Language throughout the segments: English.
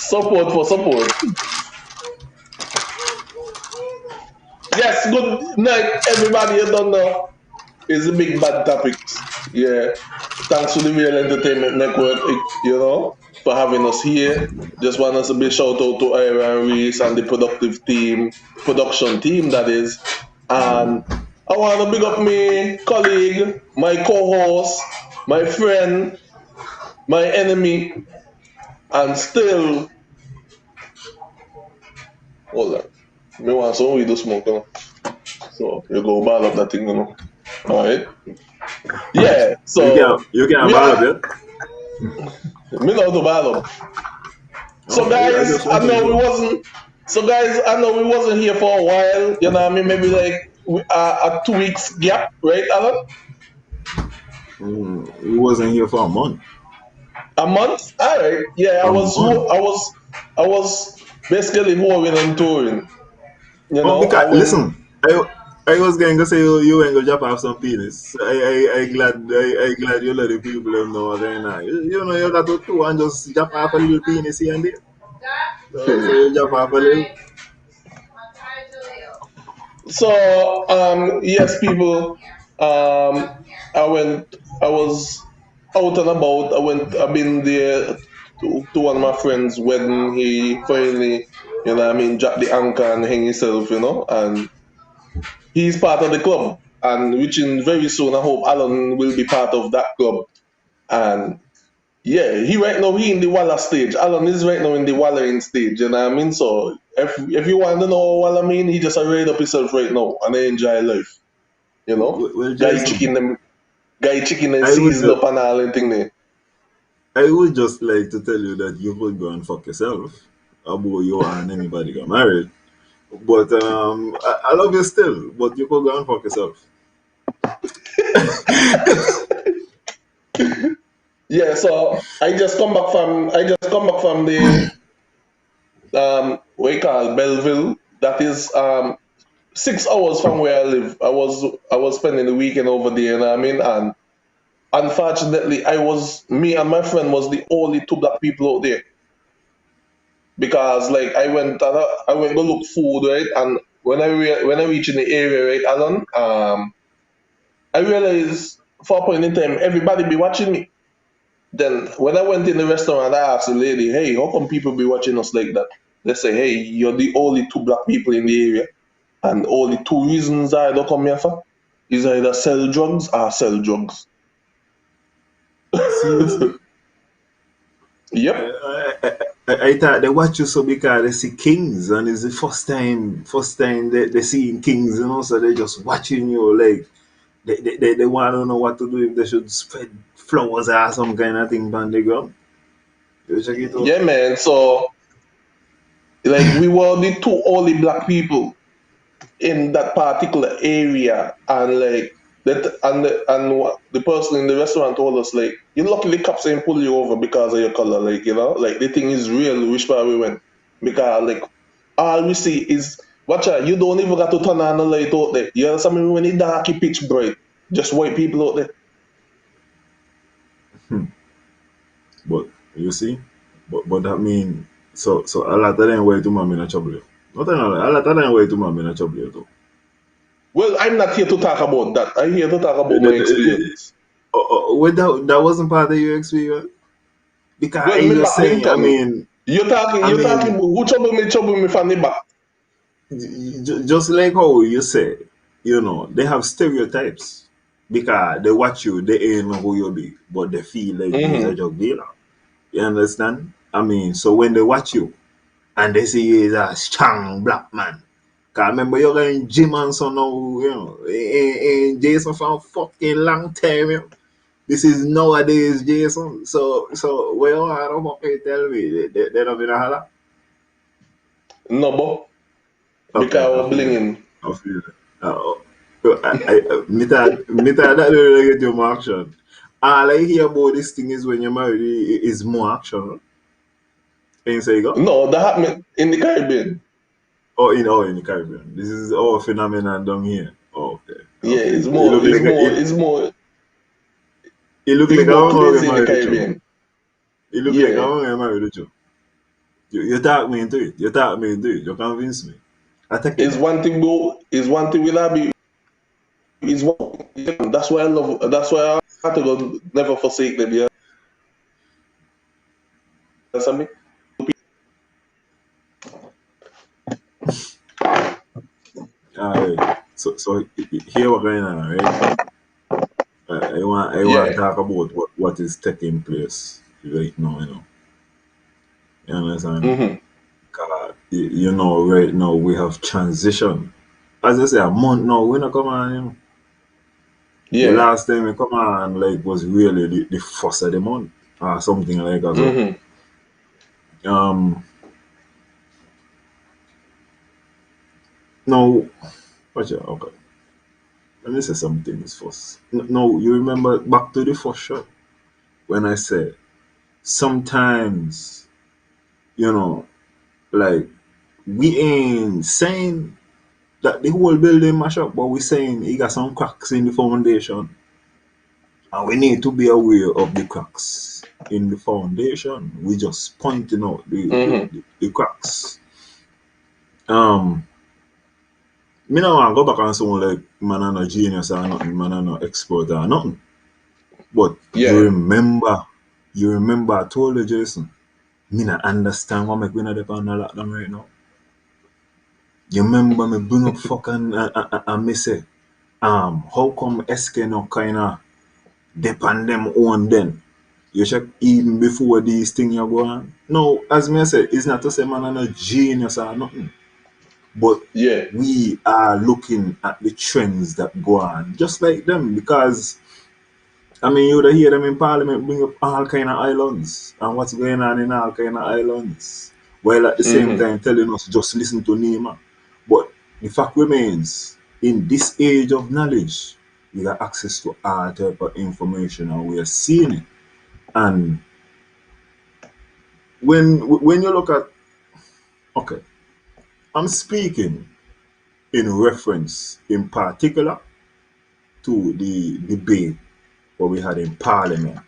Support for support. Yes, good night, everybody. You don't know. It's a big bad topics. Yeah. Thanks to the Real Entertainment Network, for having us here. Just want us a big shout out to Ira Reese and the production team that is. And I want to big up my colleague, my co-host, my friend, my enemy, and still, hold on. Me want some weed to smoke, So you go ball up that thing, All right. Yeah. So You can we ball are. up, yeah? Me know to ball up. So Okay, I guys, just want to know. I know we wasn't here for a while. You know what I mean? Maybe like a 2 weeks gap, right, Alan? We wasn't here for a month. A month? All right. Yeah, A month. I was basically moving and touring. Oh, I because went. listen, I was going to say you ain't gonna drop off some penis. I glad you let the people them know what's going on. You know you got to do and just drop off a little penis here and there. So you drop off a little. So yes, people. I went. I was out and about. I've been there to one of my friends' wedding. He finally, dropped the anchor and hang himself. And he's part of the club. And which in very soon, I hope Alan will be part of that club. And yeah, he right now he in the Walla stage. Alan is right now in the wallering stage. You know what I mean? So if you want to know what I mean, he just arrayed up himself right now and they enjoy life. You know, Well, guy Jason, chicken them, guy chicken them I would seasoned just, up and all and thing there. I would just like to tell you that you could go and fuck yourself about you and anybody got married. But I love you still, but you could go and fuck yourself. Yeah, so I just come back from the what you call Belleville. That is 6 hours from where I live. I was spending the weekend over there, you know what I mean? And unfortunately, me and my friend was the only two black people out there because like I went to look food, right? And when I reach in the area, right, Alan, I realized for a point in time everybody be watching me. Then when I went in the restaurant, I asked the lady, "Hey, how come people be watching us like that?" They say, "Hey, you're the only two black people in the area, and only two reasons I don't come here for is either sell drugs or sell drugs." Seriously? Yep. I thought they watch you so because they see kings and it's the first time they seeing kings, so they just watching you like they want to know what to do if they should spread flowers or some kind of thing on the ground. You check it out. Yeah, man. So like we were the two only black people in that particular area, and like that, the person in the restaurant told us like, "You lucky the cops ain't pull you over because of your color." Like like the thing is real. Which part we went because like all we see is watch out. You don't even got to turn on the light out there. You understand me? When it's dark, it pitch bright. Just white people out there. But you see, but that mean so a lot of them way to mommy in a trouble. Not a lot of them way to mommy in a trouble too. Well, I'm not here to talk about that. I'm here to talk about my experience. Well, that wasn't part of your experience because Well, I me just back saying. I Lincoln. mean, You're talking about who trouble me from the back. just like how you say, they have stereotypes because they watch you, they ain't know who you be, but they feel like you're a Mm-hmm. drug dealer. You understand? I mean, so when they watch you and they see you as a strong black man, cause remember you're going gym and so now, and Jason for a fucking long time, This is nowadays Jason. So well, I don't fucking tell me they don't be a holla. No, but because Okay, I I was feel it. blinging. I feel it. Me thought that really get you more action. All I hear about this thing is when you're married is more action. Ain't say go? No, that happened in the Caribbean. In the Caribbean. This is our phenomenon down here. Oh, okay. Yeah, Okay. You look like it's more. He look He like I go don't know get crazy in the married with you. Caribbean. He look like I Yeah, don't get married with you. You talk me into it. You talk me into it. You convince me. I take it is back. one thing, bro. Is one thing will I be. Is one. That's why I love. That's why I have to go. Never forsake them. Yeah, that's what I mean. Alright. Here we're going on, right? I want to Yeah. talk about what is taking place right now, you know. You understand? Mm-hmm. You know, right now we have transition. As I say, a month now, we not come on, you know. The Yeah. last time we come on, like, was really the first of the month or something like that. So, Mm-hmm. um, now, watch out, okay. Let me say some things first. No, you remember back to the first shot when I said sometimes, you know, like, we ain't saying that the whole building mash up, but we saying it got some cracks in the foundation. And we need to be aware of the cracks in the foundation. We just pointing out Mm-hmm. the cracks. Um, me not want to go back on someone like man and a genius or nothing, man and no expert or nothing. But Yeah. you remember I told you, Jason, me not understand why make we not depend on lockdown right now. You remember me bring up fucking and me say, how come SK no kinda depend them on then? You check even before these things are going. No, as me say, it's not to say man and a genius or nothing. But Yeah. we are looking at the trends that go on, just like them, because I mean, you would hear them in Parliament bring up all kind of islands and what's going on in all kind of islands, while at the same Mm-hmm. time telling us just listen to Nima. But the fact remains, in this age of knowledge, we got access to all type of information and we are seeing it. And when you look at, okay, I'm speaking in reference in particular to the debate what we had in Parliament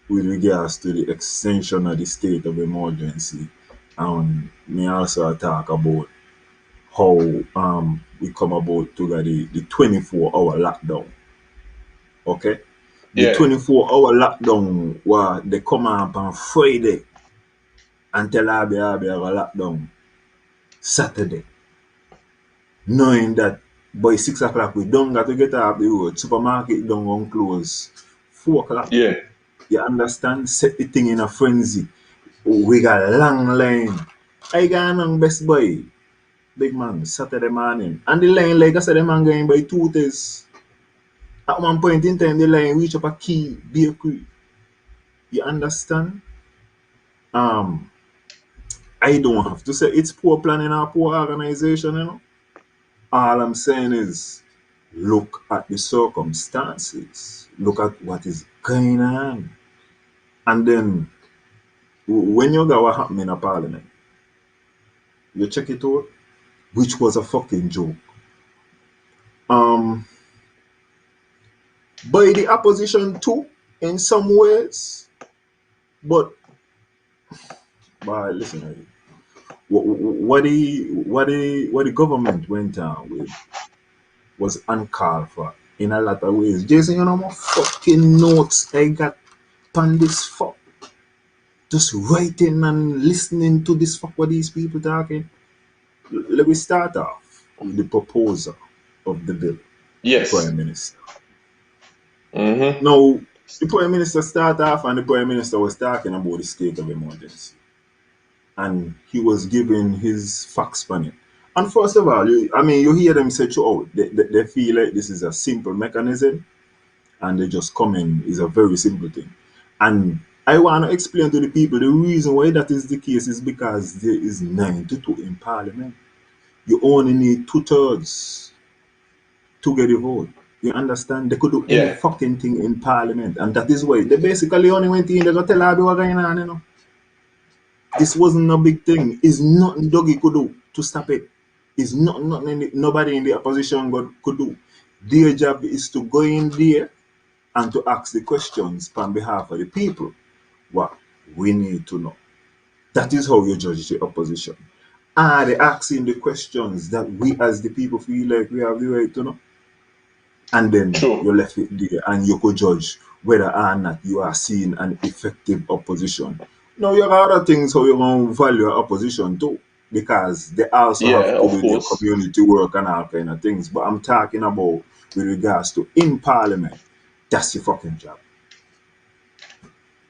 with regards to the extension of the state of emergency. And me also talk about how we come about to the 24-hour lockdown. Okay? The Yeah. 24-hour lockdown where they come up on Friday and tell Abi have a lockdown Saturday. Knowing that by 6 o'clock we don't got to get up the road, supermarket don't gonna close 4 o'clock. Yeah. You understand? Set the thing in a frenzy. We got a long line. I got on Best Buy, big man, Saturday morning. And the line, like I said, the man going by toothers. At one point in time, the line reach up a key bakery. You understand? Um, I don't have to say it's poor planning or poor organization, you know. All I'm saying is look at the circumstances. Look at what is going on. And then when you got what happened in a parliament, you check it out, which was a fucking joke. Um, by the opposition too, in some ways. But listen, what the government went on with was uncalled for in a lot of ways. Jason, you know my fucking notes I got on this fuck. Just writing and listening to this fuck what these people talking. Let me start off with the proposal of the bill, the Yes. Prime Minister. Mm-hmm. Now, the Prime Minister started off and the Prime Minister was talking about the state of emergency. And he was giving his facts on it. And first of all, you hear them say throughout, they feel like this is a simple mechanism and they just come in is a very simple thing. And I want to explain to the people the reason why that is the case is because there is 92 in Parliament. You only need two-thirds to get a vote. You understand? They could do any Yeah. fucking thing in Parliament. And that is why they basically only went in, they got to tell Abby what going on, you know. This wasn't a big thing. It's nothing Dougie could do to stop it. It's nothing nobody in the opposition could do. Their job is to go in there and to ask the questions on behalf of the people. What we need to know. That is how you judge the opposition. Are they asking the questions that we as the people feel like we have the right to know? And then True. you left it there and you could judge whether or not you are seeing an effective opposition. Now you have other things how you want to value opposition too, because they also have Yeah, to of do their course. community work and all kind of things. But I'm talking about with regards to in parliament, that's your fucking job.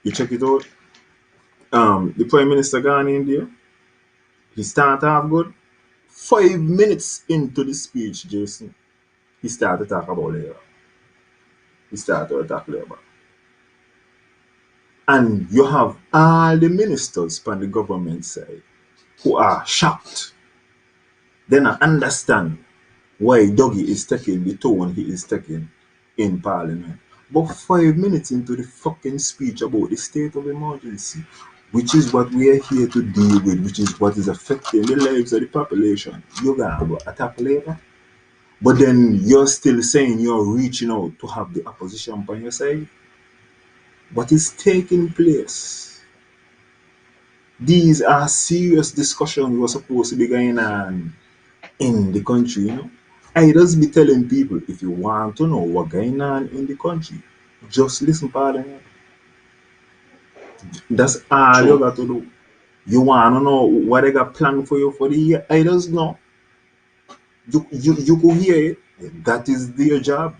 You check it out. The Prime Minister gone in there, he start off good. 5 minutes into the speech, Jason, he started to talk about labor. He started to attack labor. And you have all the ministers from the government side who are shocked. Then I understand why Dougie is taking the tone he is taking in Parliament. But 5 minutes into the fucking speech about the state of emergency, which is what we are here to deal with, which is what is affecting the lives of the population, you're gonna attack Labour. But then you're still saying you're reaching out to have the opposition on your side. What is taking place? These are serious discussions we're supposed to be going on in the country, you know. I just be telling people if you want to know what's going on in the country, just listen Parliament. That's all you True. got to do. You want to know what they got planned for you for the year? I just know. You could hear it. That is their job.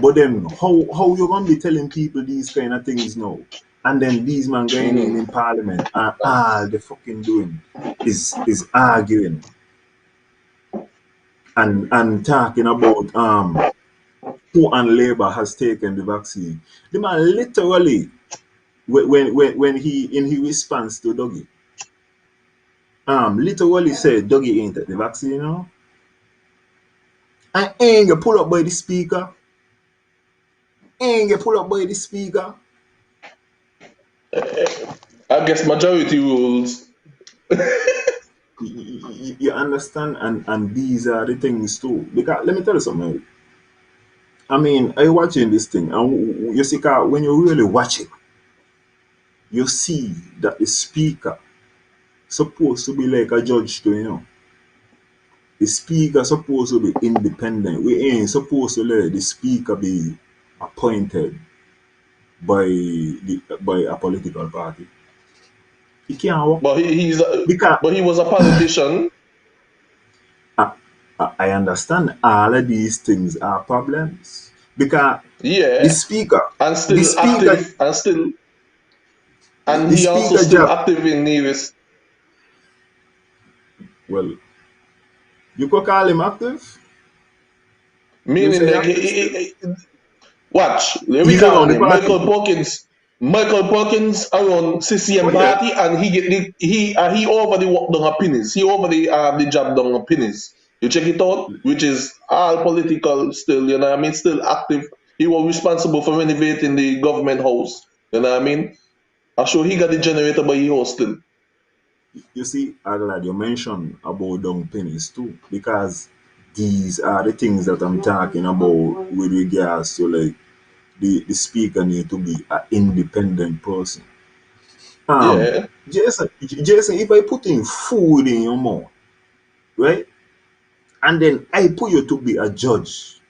But then how you gonna be telling people these kind of things now? And then these man going in Hmm. parliament and all the fucking doing is arguing and talking about who and Labour has taken the vaccine. The man literally when he in his response to Dougie, literally said Dougie ain't take the vaccine, you know? And ain't get pull up by the speaker. Ain't get pull up by the speaker. I guess majority rules. You understand? And these are the things too. Because let me tell you something. I mean, I watching this thing, and you see, when you really watch it, you see that the speaker supposed to be like a judge to you know. The speaker supposed to be independent. We ain't supposed to let the speaker be appointed by a political party. It can't work But because but he was a politician. I, I understand all of these things are problems because the Yeah, speaker, and the still speaker, active, and the he also speaker still job. active in Nevis. Well, you could call him active. You Meaning say like active still. watch, let me He's call around the him party. Michael Perkins. Michael Perkins around Oh CCM yeah, party, and he over the walk down a pennies. He over the job down a pennies. You check it out, which is all political still. You know what I mean? Still active. He was responsible for renovating the government house. You know what I mean? I'm sure he got the generator by his house still. you see, I'm glad you mentioned about down pennies too because these are the things that I'm talking about with regards to like the speaker need to be an independent person. Yeah. Jason, if I put in food in your mouth, right, and then I put you to be a judge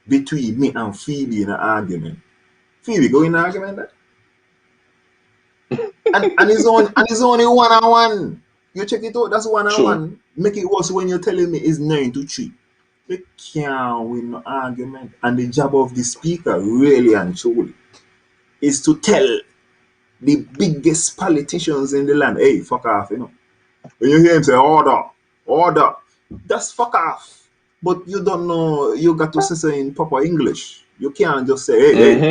between me and Phoebe in an argument, Phoebe go in an argument, there? And it's only 1-on-1. You check it out, that's one on True. one. Make it worse when you're telling me it's 9-3. You can't win no argument. And the job of the speaker, really and truly, is to tell the biggest politicians in the land, hey, fuck off, you know. When you hear him say order, order, that's fuck off. But you don't know, you got to say in proper English. You can't just say, hey, hey.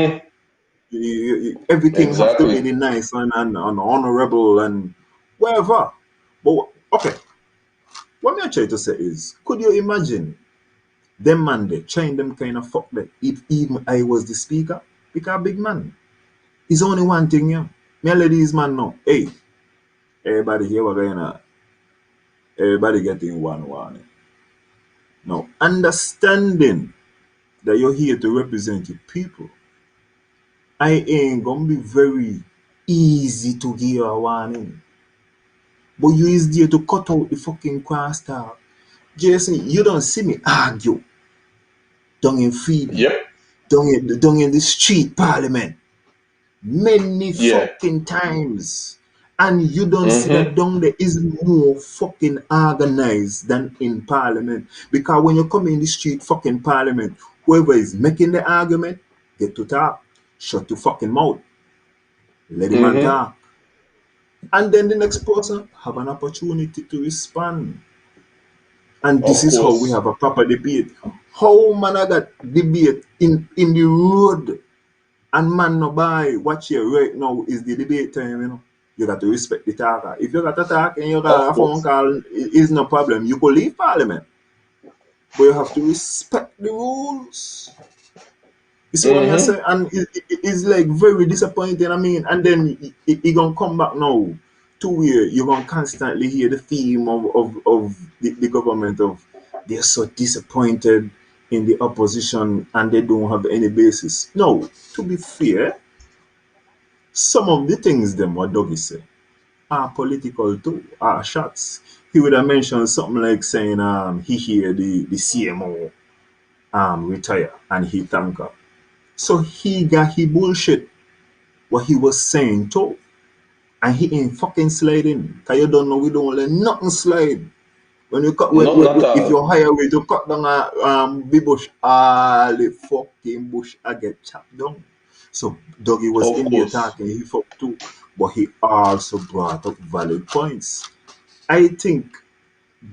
Mm-hmm. Everything have to be Exactly. the nice and honorable and whatever. But okay, what I'm trying to say is, could you imagine them man they trying them kind of fuck that if even I was the speaker? Because big man, it's only one thing, yeah. Me let these man know, hey, everybody here we're going on. Everybody getting one warning. Now, understanding that you're here to represent your people, I ain't gonna be very easy to give you a warning. But you is there to cut out the fucking crosstalk. Jason, you don't see me argue down in Freebie, Yep. down in the street parliament many Yeah. fucking times. And you don't see that Mm-hmm. down there is more fucking organized than in parliament. Because when you come in the street fucking parliament, whoever is making the argument, get to talk. Shut your fucking mouth. Let the man Mm-hmm. talk. And then the next person have an opportunity to respond. And this Of is how we course. have a proper debate. How man I got debate in the road and man no buy watch here right now is the debate time, you know. You got to respect the talker. If you got to talk and you Of got a phone course. call, it is no problem. You could leave parliament. But you have to respect the rules. You see what I'm Mm-hmm. saying? And it's like very disappointing. I mean, and then it gonna come back now to where you're gonna constantly hear the theme of the government of they're so disappointed in the opposition and they don't have any basis. No, to be fair, some of the things them what Dougie say are political too, are shots. He would have mentioned something like saying he hear the CMO retire and he thank her. So he got he bullshit what he was saying too. And he ain't fucking sliding. Cause you don't know we don't let nothing slide. When you cut None at if all. you hire way to cut down a big bush, all the fucking bush I get chopped down. So Dougie was Of in there course. talking, he fucked too. But he also brought up valid points. I think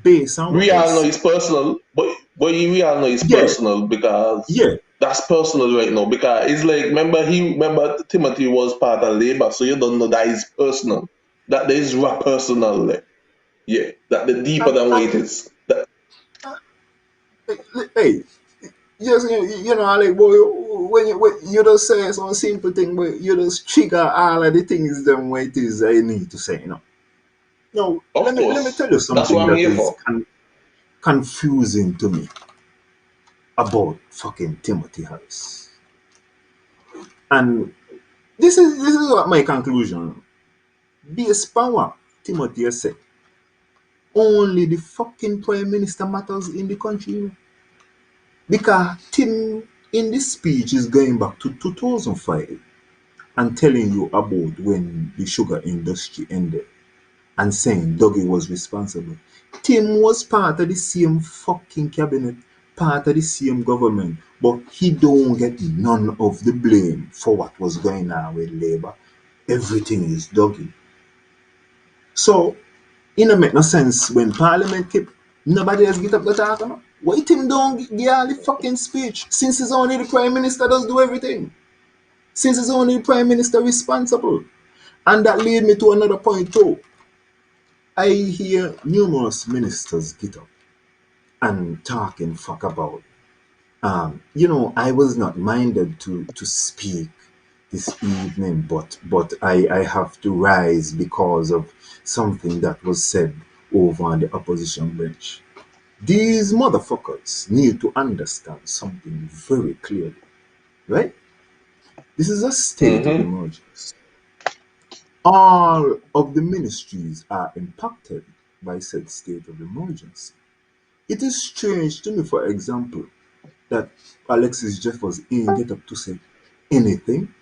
based on what We I all know see. it's personal, but we all know it's Yeah, personal because yeah. that's personal right now. Because it's like remember Timothy was part of Labour, so you don't know that is personal. That there is rap personal there. Yeah. That the deeper than what And it is. That hey, yes, you know, like boy, when you just say some simple thing, but you just trigger all of the things them what it is I need to say, you know. Now, of let me course. tell you That's something what I'm that here is for. confusing to me about fucking Timothy Harris. And this is what my conclusion. Based power, Timothy has said, only the fucking prime minister matters in the country. Because Tim in this speech is going back to 2005 and telling you about when the sugar industry ended and saying Dougie was responsible. Tim was part of the same fucking cabinet, part of the same government, but he don't get none of the blame for what was going on with Labour. Everything is Dougie. So, it don't make no sense when Parliament keep nobody else get up the talk. No? Why Tim don't give all the fucking speech since it's only the Prime Minister does do everything? Since it's only the Prime Minister responsible. And that lead me to another point too. I hear numerous ministers get up and talking fuck about. I was not minded to speak this evening, but I have to rise because of something that was said over on the opposition bench. These motherfuckers need to understand something very clearly, right? This is a state of Mm-hmm. emergency. All of the ministries are impacted by said state of emergency. It is strange to me, for example, that Alexis Jeffers ain't get up to say anything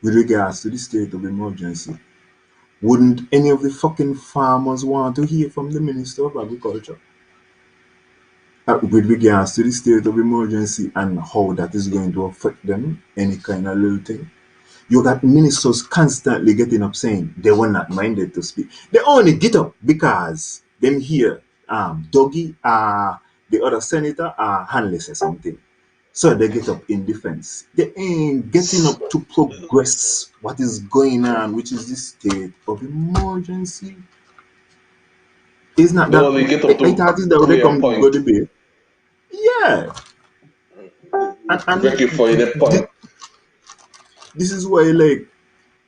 with regards to the state of emergency. Wouldn't any of the fucking farmers want to hear from the Minister of Agriculture with regards to the state of emergency and how that is going to affect them? Any kind of little thing. You got ministers constantly getting up saying they were not minded to speak. They only get up because them hear Dougie, the other senator, Hanley say something. So they get up in defense. They ain't getting up to progress what is going on, which is the state of emergency. It's not They that only get up I to thought it's that they prove a come go point. debate. Yeah. And Rectify the point. this is why like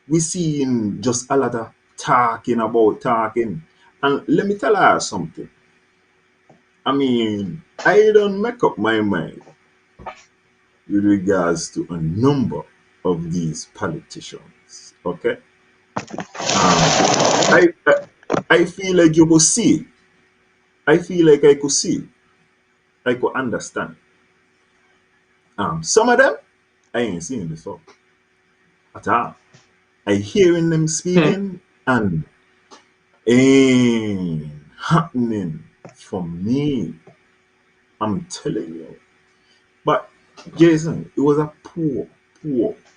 we seeing just a lot of talking about talking. And let me tell her something. I mean, I don't make up my mind with regards to a number. of these politicians. Okay, um, I I feel like you could see. I feel like I could see. I could understand. Some of them I ain't seen before at all. I hearing them Hmm. speaking and ain't happening for me. I'm telling you. But Jason, it was a poor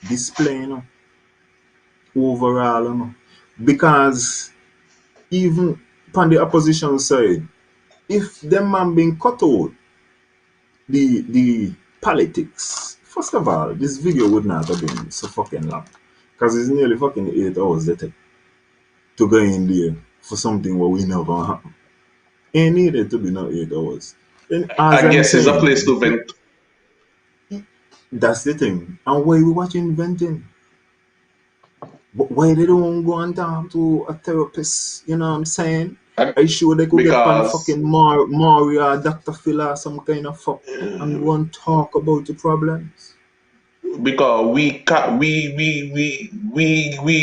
display, overall, because even on the opposition side, if them man been cut out the politics, first of all, this video would not have been so fucking long. Because it's nearly fucking 8 hours they take to go in there for something what we know gonna happen. Ain't needed to be no 8 hours. Then as I I'm guess it's a saying, place to vent. that's the thing. And why we watching venting? But why they don't go and talk to a therapist? You know what I'm saying? I- Are you sure they could get on because fucking Mario, Dr. Phil or some kind of fuck and go and talk about the problems? we ca- we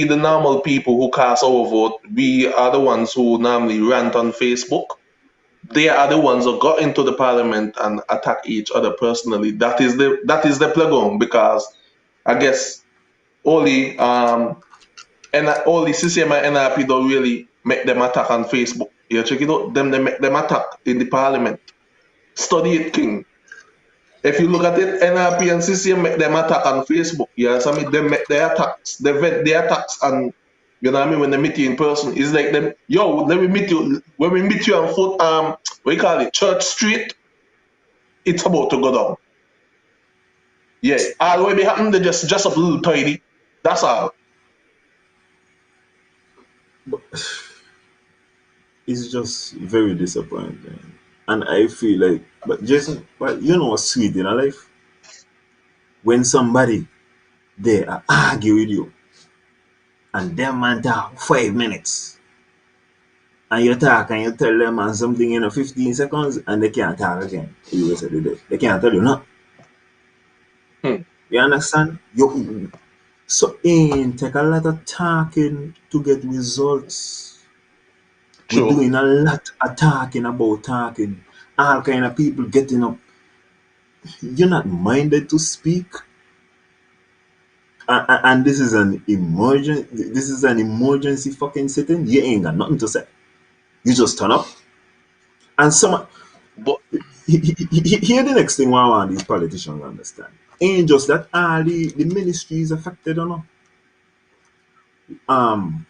the normal people who cast our vote, we are the ones who normally rant on Facebook. They are the ones who got into the parliament and attack each other personally. That is the playground because I guess only and only CCM and NRP don't really make them attack on Facebook. You check it out, them they make them attack in the parliament. Study it, King. If you look at it, NRP and CCM make them attack on Facebook. Yes, I mean they make their attacks, they vent their attacks, and you know what I mean when they meet you in person, it's like them, yo, let me meet you when we meet you on foot, what you call it, Church Street, it's about to go down. Yeah, all what be happen, they just up a little tidy. That's all. But it's just very disappointing. And I feel like, but Jason, but you know what's sweet in a life? When somebody they argue with you and them man talk 5 minutes and you talk and you tell them man something in 15 seconds and they can't talk again. You rest of the day. They can't tell you nothing. Hmm, You understand? So it take a lot of talking to get results. We're true. doing a lot of talking about talking. All kind of people getting up. You're not minded to speak. And this is an emergency. This is an emergency fucking sitting. You ain't got nothing to say. You just turn up. And some But here the next thing I want these politicians to understand. Ain't just that all the ministry is affected or not. Um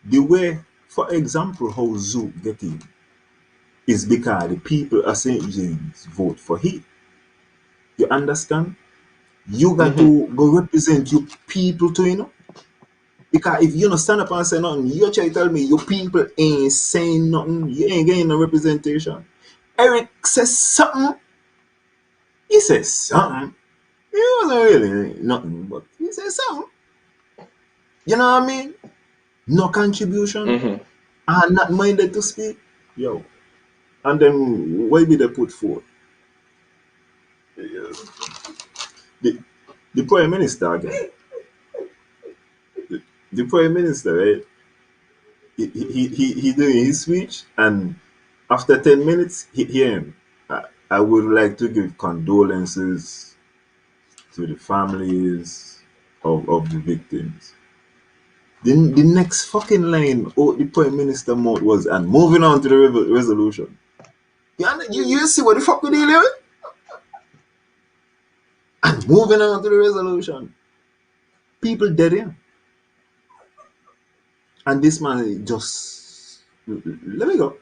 the way, for example, how Zoo get in is because the people of St. James vote for him. You understand? You got mhm, to go represent your people to Because if you don't stand up and say nothing, you try to tell me your people ain't saying nothing, you ain't getting no representation. Eric says something, he says something. It wasn't really nothing, but he says something. You know what I mean? No contribution. mhm. I'm not minded to speak. Yo. And then why did they put forth? The, the Prime Minister again. The Prime Minister, right? He doing his speech, and after 10 minutes, he hear him. I would like to give condolences to the families of the victims. The next fucking line the Prime Minister mouth was, and moving on to the resolution. You see what the fuck we dealing with? And moving on to the resolution. People dead here. And this man just, let me go.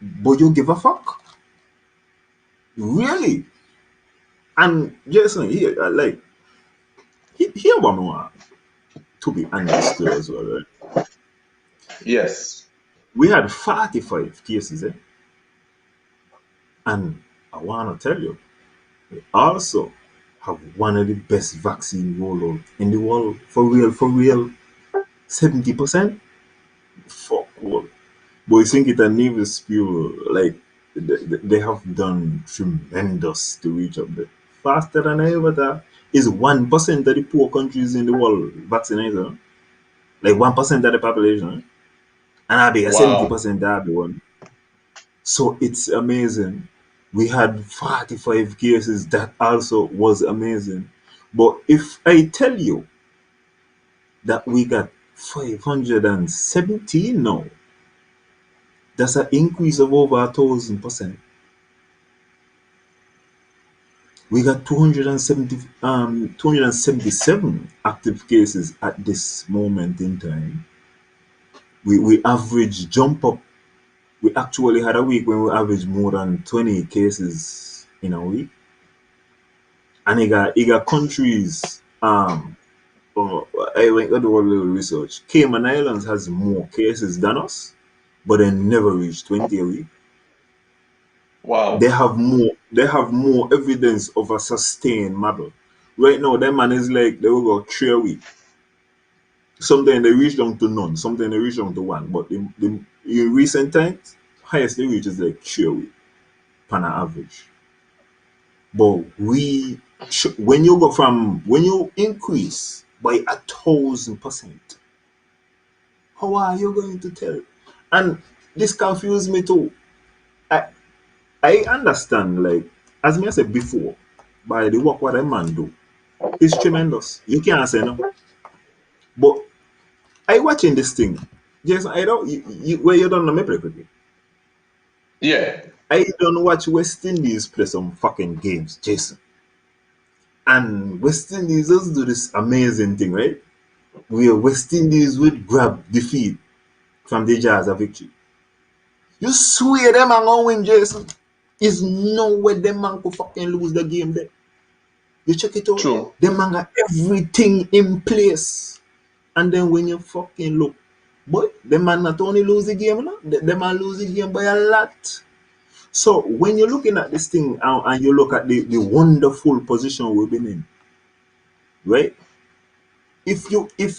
But you give a fuck? Really? And Jason, here one more to be understood as well, right? Yes. We had 45 cases, and I want to tell you, we also have one of the best vaccine rollout in the world. For real, 70%? Fuck all. But I think it a nervous people, like, they have done tremendous to reach up there. Faster than I ever thought. is 1% of the poor countries in the world vaccinated. Like 1% of the population. And I'll be a Wow. 70% that one. So it's amazing. We had 45 cases. That also was amazing. But if I tell you that we got 517 now, that's an increase of over 1,000%. We got 277 active cases at this moment in time. We average jump up. We actually had a week when we averaged more than 20 cases in a week. And he got countries. I went to do a little research. Cayman Islands has more cases than us, but they never reach 20 a week. They Wow. have more. They have more evidence of a sustained model. Right now, that man is like they will go 3 a week. Sometimes they reach down to none. Sometimes they reach down to one. But in recent times, highest they reach is like 3 a week, on an average. But when you increase by 1,000%, how are you going to tell? And this confused me too. I I understand, like as me I said before, by the work what a man do, it's tremendous. You can't say no. But I watching this thing, Jason. I don't where you don't know me play cricket. Yeah. I don't watch West Indies play some fucking games, Jason. And West Indies just do this amazing thing, right? Where West Indies would grab defeat from the Jazz a victory. You swear them man gonna win, Jason. Is no way them man could fucking lose the game there. You check it out. True. Them man got everything in place. And then when you fucking look, boy, them man not only lose the game, no, them man lose the game by a lot. So when you're looking at this thing and you look at the wonderful position we've been in, right? If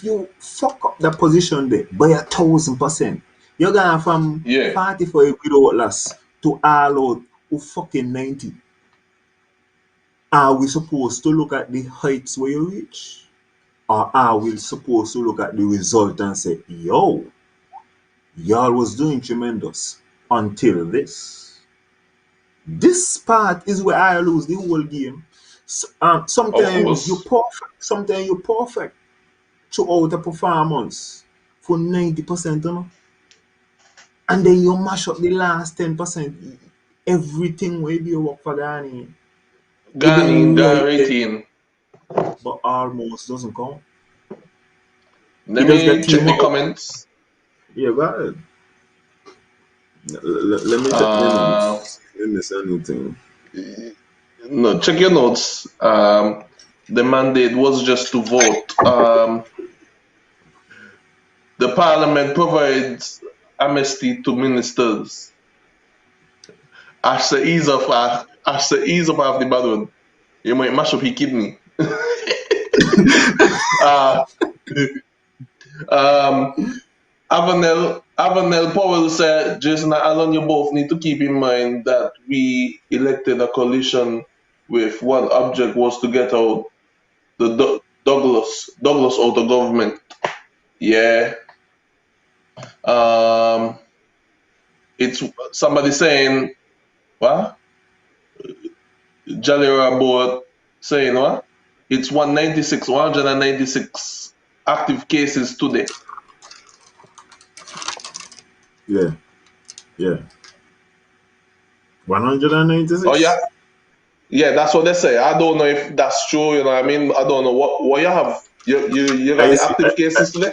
you fuck up the position there by 1,000%, you're gonna from Yeah. 45 without loss to all out to fucking 90. Are we supposed to look at the heights where you reach? Or are we supposed to look at the result and say, yo, y'all was doing tremendous until this? This part is where I lose the whole game. Of Sometimes you're course. perfect. Sometimes you're perfect throughout a performance for 90%, you know? And then you mash up the last 10%. Everything will be work for Danny. You've Gani, been right there, Quaratine. but almost doesn't count. He Let does get me check team the up. comments. Yeah, go ahead. Let me check my Uh, notes. Let me see anything. no, check your notes. The mandate was just to vote. The parliament provides amnesty to ministers as the ease of half the bad one. You might mash up your kidney. uh, um, Avanel Powell said, Jason and Alan, you both need to keep in mind that we elected a coalition with one object was to get out the Douglas out of government. Yeah. Um, it's somebody saying what? Jalera board saying what? It's 196 active cases today. Yeah, yeah. Oh yeah, 196? yeah, that's what they say. I don't know if that's true. You know what I mean? I don't know what you have. You got I the see. active cases today?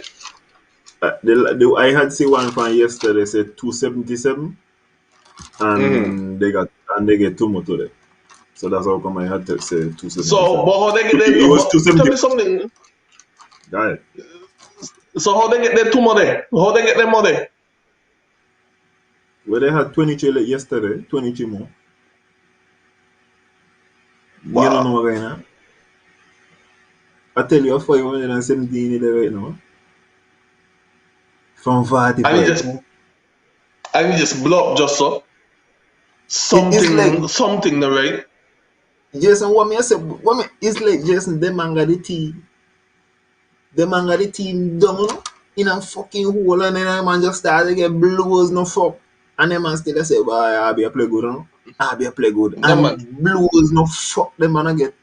I had see one from yesterday said 277, Mm-hmm. and they get two more today. So that's how come I had to say So, 277. but how they get It them? was But tell 270. me something. Right. So how they get their two money? How they get their money? Well, they had 23 yesterday, 23 more. You don't know Wow. what going on. I tell you, 517 there right now. From And it 45. just blow up just so It's like something the right. Jason, what me I say? What me? It's like Jason. Them man got the team down, you know, in a fucking hole, and then them man just start to get blows no fuck, and them man still say, "Boy, I be a play good, you know. I be a play good," Yeah, and man. blows no fuck. Them man get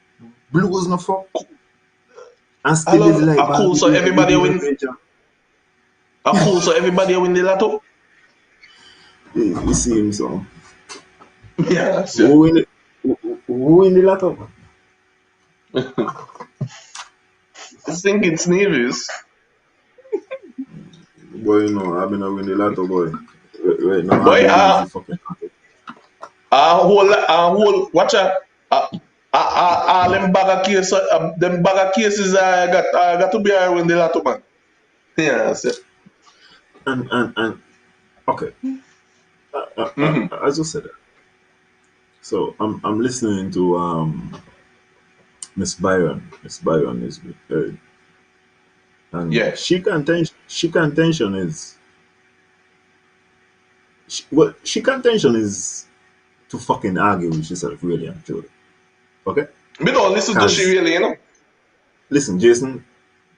blows no fuck, and I still live love like a cool Barbie so everybody with win. adventure. A cool so everybody win the lotto. You see him so. Yeah, sure. Who win it? Who win the lotto? I think it's Nevis. Boy, you know, I've been a win the lotto, boy. Right now, I've Boy, been losing fucking lotto. watch out. All them bag of cases I got to be here when the lotto man. Yeah, sure. And okay, Mm-hmm. I just said that. So I'm listening to Miss Byron. Miss Byron is and Yeah. she contention is what she contention is to fucking argue with yourself really and truly. Okay? Me don't listen to she Cause really, you know. listen, Jason,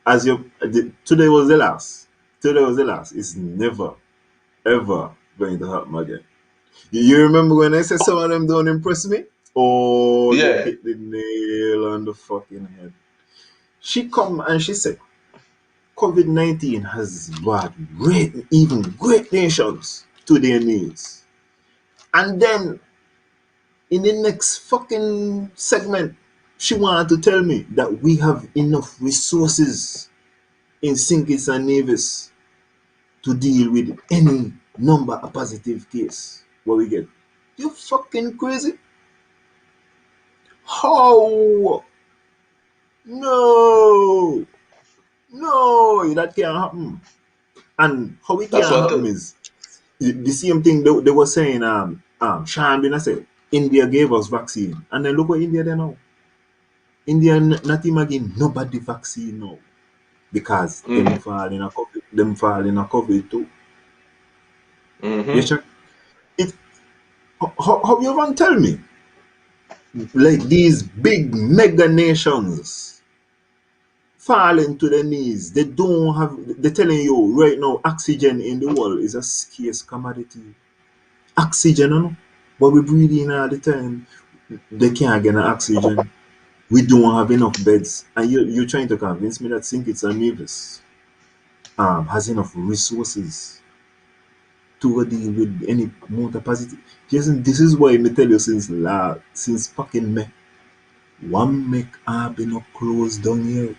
as you today was the last. Today was the last. It's never ever going to happen again. You remember when I said some of them don't impress me? Oh, you Yeah. hit the nail on the fucking head. She come and she said, COVID-19 has brought even great nations to their knees. And then in the next fucking segment, she wanted to tell me that we have enough resources in St. Kitts and Nevis to deal with any number of positive case what we get. You fucking crazy? How? No, no, that can't happen. And how it That's can't what happen is the same thing they were saying. Sean Bin said India gave us vaccine, and then look what India they now. India not even giving nobody vaccine now because them mm-hmm. fall in a COVID, them fall in a COVID too. You Mm-hmm. check it. How you even tell me like these big mega nations falling to their knees. They don't have. They're telling you right now, oxygen in the world is a scarce commodity. Oxygen, you know, but we breathe in all the time. They can't get no oxygen. We don't have enough beds, and you're trying to convince me that St. Kitts and Nevis has enough resources to deal with any more capacity. Jason, this is why I tell you since fucking May. One make have been up closed down here.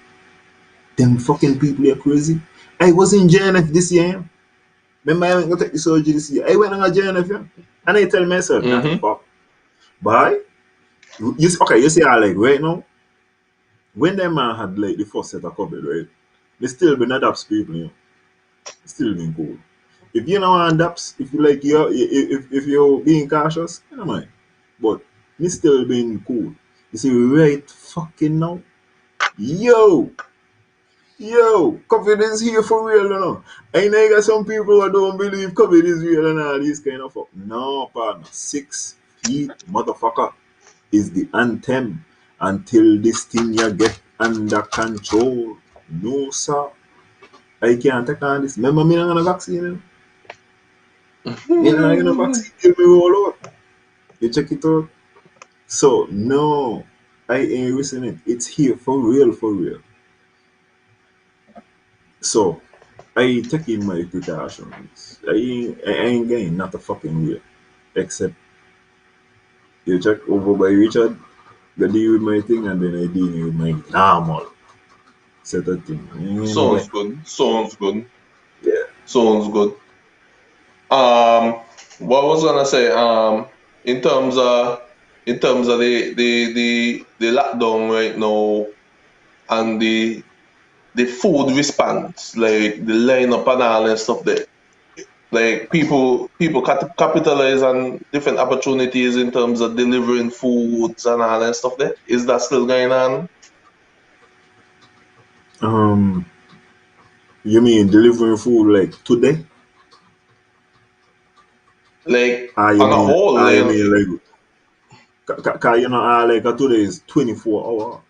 Them fucking people are crazy. I was in JNF this year. Remember I went to take the surgery this year. I went on a JNF, yeah? And I tell myself, not Mm-hmm. fuck. Boy, okay, you see how like right now, when that man had like the first set of COVID, right? They still been adapts people, you know. Still been cool. If you know adapts, if you like if you're being cautious, you know mind. But me still being cool. You see, right fucking now. Yo, Yo, COVID is here for real, you know. I know you got some people who don't believe COVID is real and all these kind of fuck. No, partner. 6 feet, motherfucker, is the anthem until this thing you get under control. No, sir. I can't take on this. Remember, me not gonna vaccine, you know? Me not gonna vaccine till me roll out. You check it out. So, no, I ain't risking it. It's here for real, for real. So, I taking my precautions. I ain't getting not a fucking way. Except you check over by Richard, go deal with my thing, and then I deal with my normal set of thing. Anyway, Sounds good. Sounds good. yeah. Sounds good. What was gonna say? In terms of the lockdown right now and the food response, like the lineup and all that stuff there. Like people capitalize on different opportunities in terms of delivering foods and all that stuff there. Is that still going on? Um, you mean delivering food like today? Like Ah, on a whole, you mean like? Cause you know, like today is 24 hour,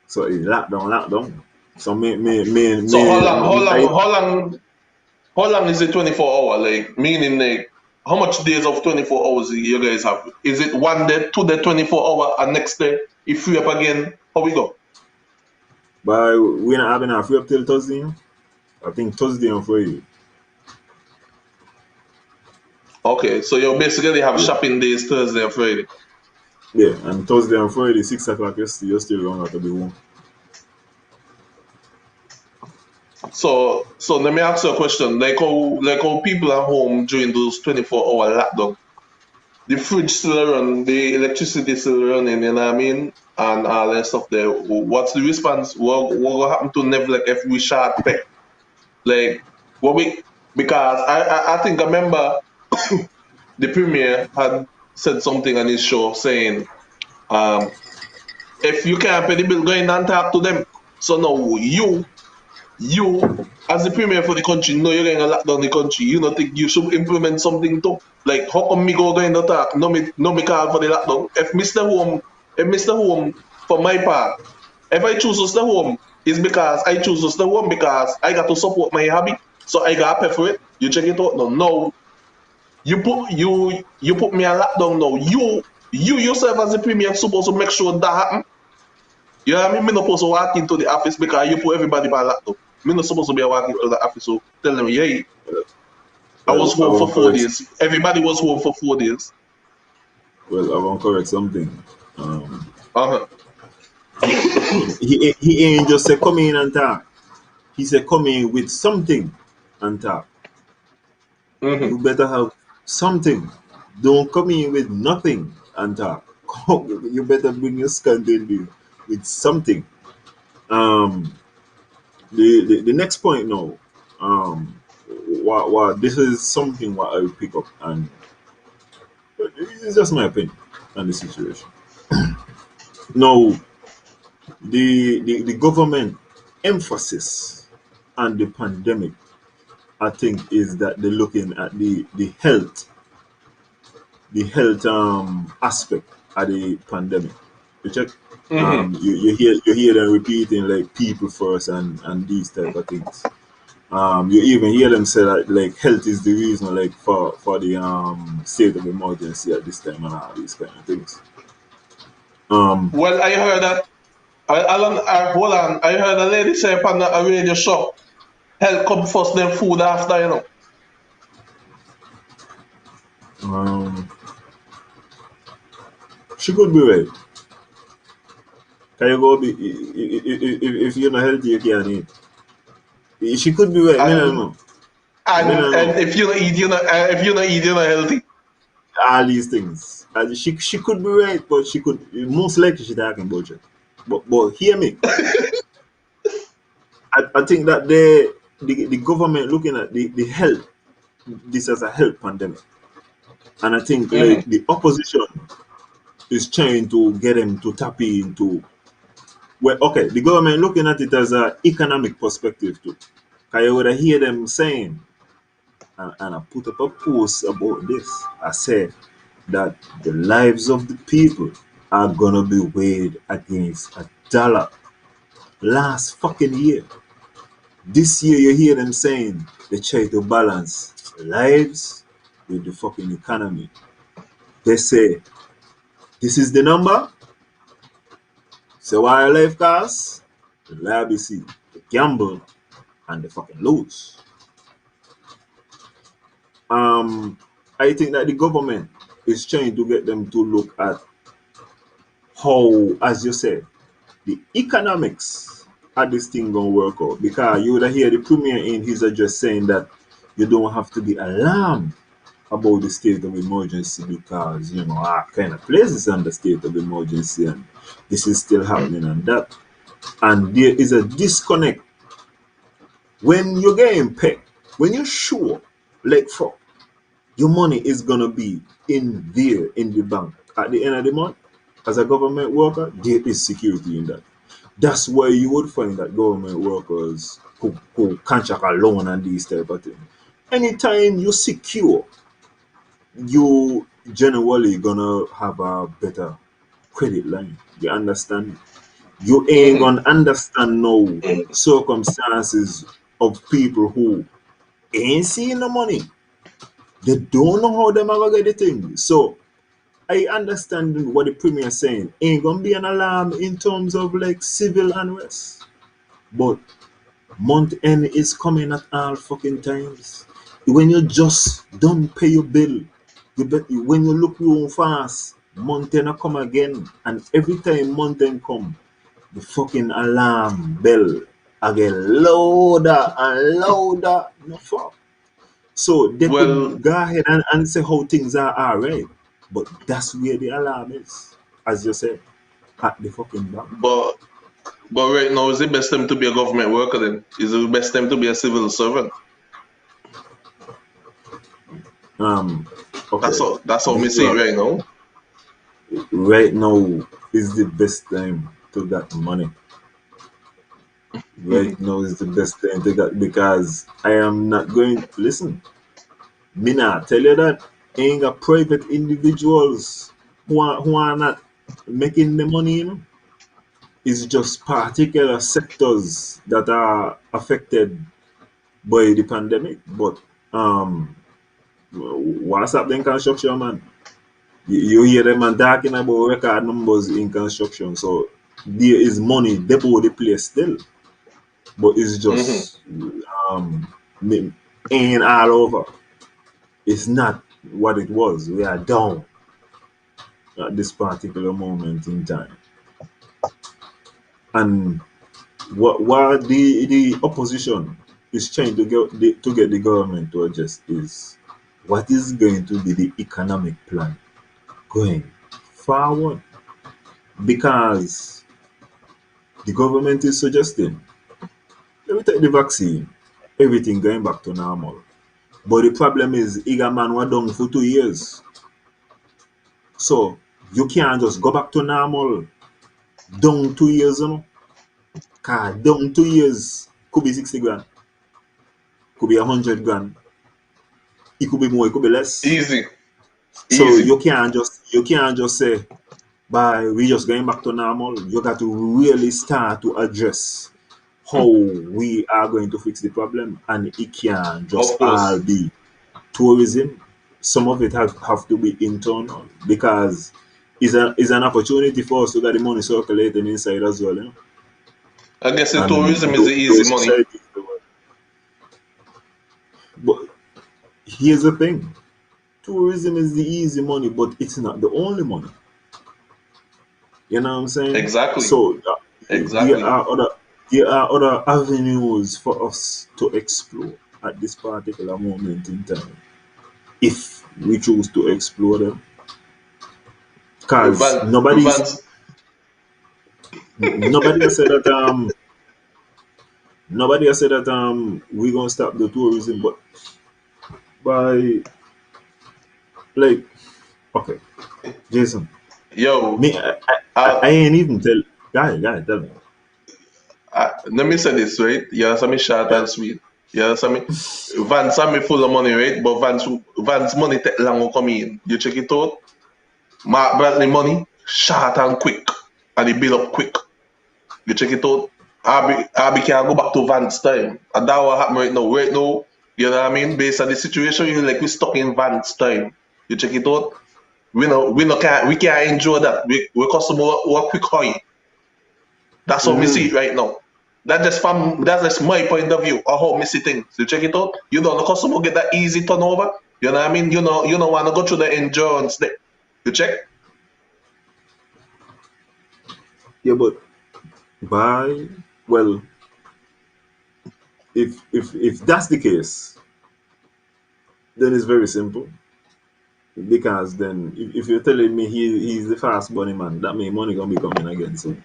so it's lockdown. So So I, how long is the 24 hour? Like meaning like how much days of 24 hours you guys have? Is it one day, 2 day, 24 hour, and next day if free up again? How we go? but we're not having a free up till Thursday. I think Thursday and Friday. Okay, so you basically have Yeah, shopping days Thursday and Friday. yeah, and Thursday and Friday 6 o'clock. You're still going to be home. So let me ask you a question. Like how people are home during those 24 hour lockdown, the fridge still run, the electricity still running, you know what I mean? And all that stuff there. What's the response? What will happen to Neville if we short pay? Like what we because I think I remember the premier had said something on his show saying, um, if you can't pay the bill, go in and talk to them. So now you as the premier for the country, know you're going to lock down the country. You don't think you should implement something too? Like how come me go going to talk? No me call for the lockdown. If Mr. Home, for my part, if I choose to stay home, it's because I choose to stay home because I got to support my hobby. So I got to pay for it. You check it out now. No, you put me on lockdown now. You yourself as the premier supposed to make sure that happen. You know what I mean? Me not supposed to walk into the office because you put everybody by lockdown. Me not supposed to be walking into the office so tell them, hey, I was Well, I home for won't four correct. days. Everybody was home for 4 days. Well, I won't correct something. Um, Uh-huh. he ain't just say come in and talk. He said come in with something and talk. Mm-hmm. You better have something. Don't come in with nothing and talk. You better bring your scandal with something. Um, the next point now. Um, what this is something what I will pick up, and it's just my opinion on the situation. Now, the government emphasis on the pandemic, I think, is that they're looking at the health aspect of the pandemic. You check. Mm-hmm. You hear them repeating like people first and these type of things. You even hear them say that like health is the reason like for the state of emergency at this time and all these kind of things. Um, Well, I heard that. Hold on. I heard a lady say upon a radio show, health come first, then food after, you know. um, she could be right. Can you go be if you're not healthy you can't eat. She could be right. Me don't And know. Me and don't know. and if you not eat, you're not healthy. All these things. And she could be right, but she could most likely she's talking bullshit. But hear me. I think that the government looking at the health this as a health pandemic. And I think Mm-hmm. like the opposition is trying to get them to tap into well okay, the government looking at it as an economic perspective too. Cause you would hear them saying and I put up a post about this. I said that the lives of the people are gonna be weighed against a dollar. Last fucking year. This year you hear them saying they try to balance lives with the fucking economy. They say this is the number. So why your life costs? The liability, the gamble, and the fucking lose. Um, I think that the government is trying to get them to look at how, as you said, the economics of this thing gonna work out. Because you would hear the premier in his address saying that you don't have to be alarmed about the state of emergency because our kind of place is under state of emergency and this is still happening and that. And there is a disconnect when you're getting paid, when you're sure, like fuck, your money is gonna be in there in the bank at the end of the month. As a government worker, there is security in that. That's why you would find that government workers who contract a loan and these type of things. Anytime you secure generally gonna have a better credit line. You understand? You ain't Mm-hmm. gonna understand no circumstances of people who ain't seeing the money. They don't know how them ever get the thing. So I understand what the premier is saying. Ain't gonna be an alarm in terms of like civil unrest. But month end is coming at all fucking times. When you just don't pay your bill, when you look real fast, month end will come again. And every time month end come, the fucking alarm bell I get louder and louder. No fuck. So they Well, could go ahead and say how things are alright. But that's where the alarm is, as you said, at the fucking back. but right now is the best time to be a government worker. Then is the best time to be a civil servant. Um, That's okay. all. That's how me see it Well, right now. right now is the best time to get money. Right now is the best time to get because I am not going listen. Me not tell you that ain't got private individuals who are not making the money, you know. It's just particular sectors that are affected by the pandemic. But what's happening in construction, man? You hear them man talking about record numbers in construction. So there is money they about the place still, but it's Mm-hmm. just um ain't all over. It's not what it was. We are down at this particular moment in time. And what the opposition is trying to get the government to adjust is what is going to be the economic plan going forward, because the government is suggesting let me take the vaccine, everything going back to normal. But the problem is Iga man was down for 2 years. So you can't just go back to normal down 2 years, you know. Cause down 2 years could be 60 grand, could be 100 grand, it could be more, it could be less. Easy, So easy. you can't just say by we just going back to normal. You got to really start to address how we are going to fix the problem, and it can't just Of all course. be tourism. Some of it have to be internal because it's an opportunity for us to get the money circulating inside as well, you know? I guess the And tourism is the easy those money. societies. But here's the thing: tourism is the easy money, but it's not the only money. You know what I'm saying? Exactly. So there Exactly. are other avenues for us to explore at this particular moment in time, if we choose to explore them. Because Vance, nobody has said that we're gonna stop the tourism, but by like okay, Jason, yo, me I uh, ain't even guy tell me. let me say this, right? You understand me short Yeah. and sweet. You understand me? Vance have me full of money, right? But Vance money take long to come in. You check it out. Mark Bradley money, short and quick. And it build up quick. You check it out. Abi can go back to Vance time. And that what happen right now. Right now, you know what I mean? Based on the situation, you like we stuck in Vance time. You check it out. We can't enjoy that. We customer work quick high. That's how me see Mm-hmm. it right now. That's just my point of view of how me see things. You check it out. You know the customer get that easy turnover. You know what I mean? You know wanna go through the endurance there. You check? Yeah, but by well, if that's the case, then it's very simple. Because then if you're telling me he's the fast bunny man, that means money gonna be coming again soon.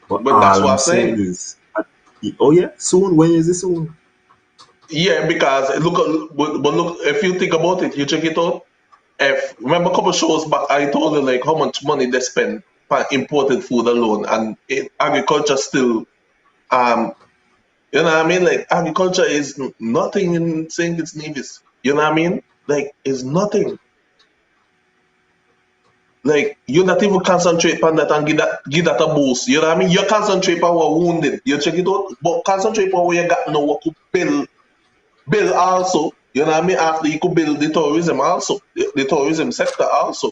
But But that's all what I'm I'm saying saying. is, oh yeah, soon. When is it soon? Yeah, because but look, if you think about it, you check it out. If remember a couple shows back, I told you like how much money they spend on imported food alone, and agriculture still, um, you know what I mean? Like agriculture is nothing in St. Kitts Nevis. You know what I mean? Like it's nothing. Like you not even concentrate on that and give that a boost. You know what I mean? You concentrate on what wounded. You check it out, but concentrate on what you got now. What could build also. You know what I mean? After you could build the tourism also, the tourism sector also,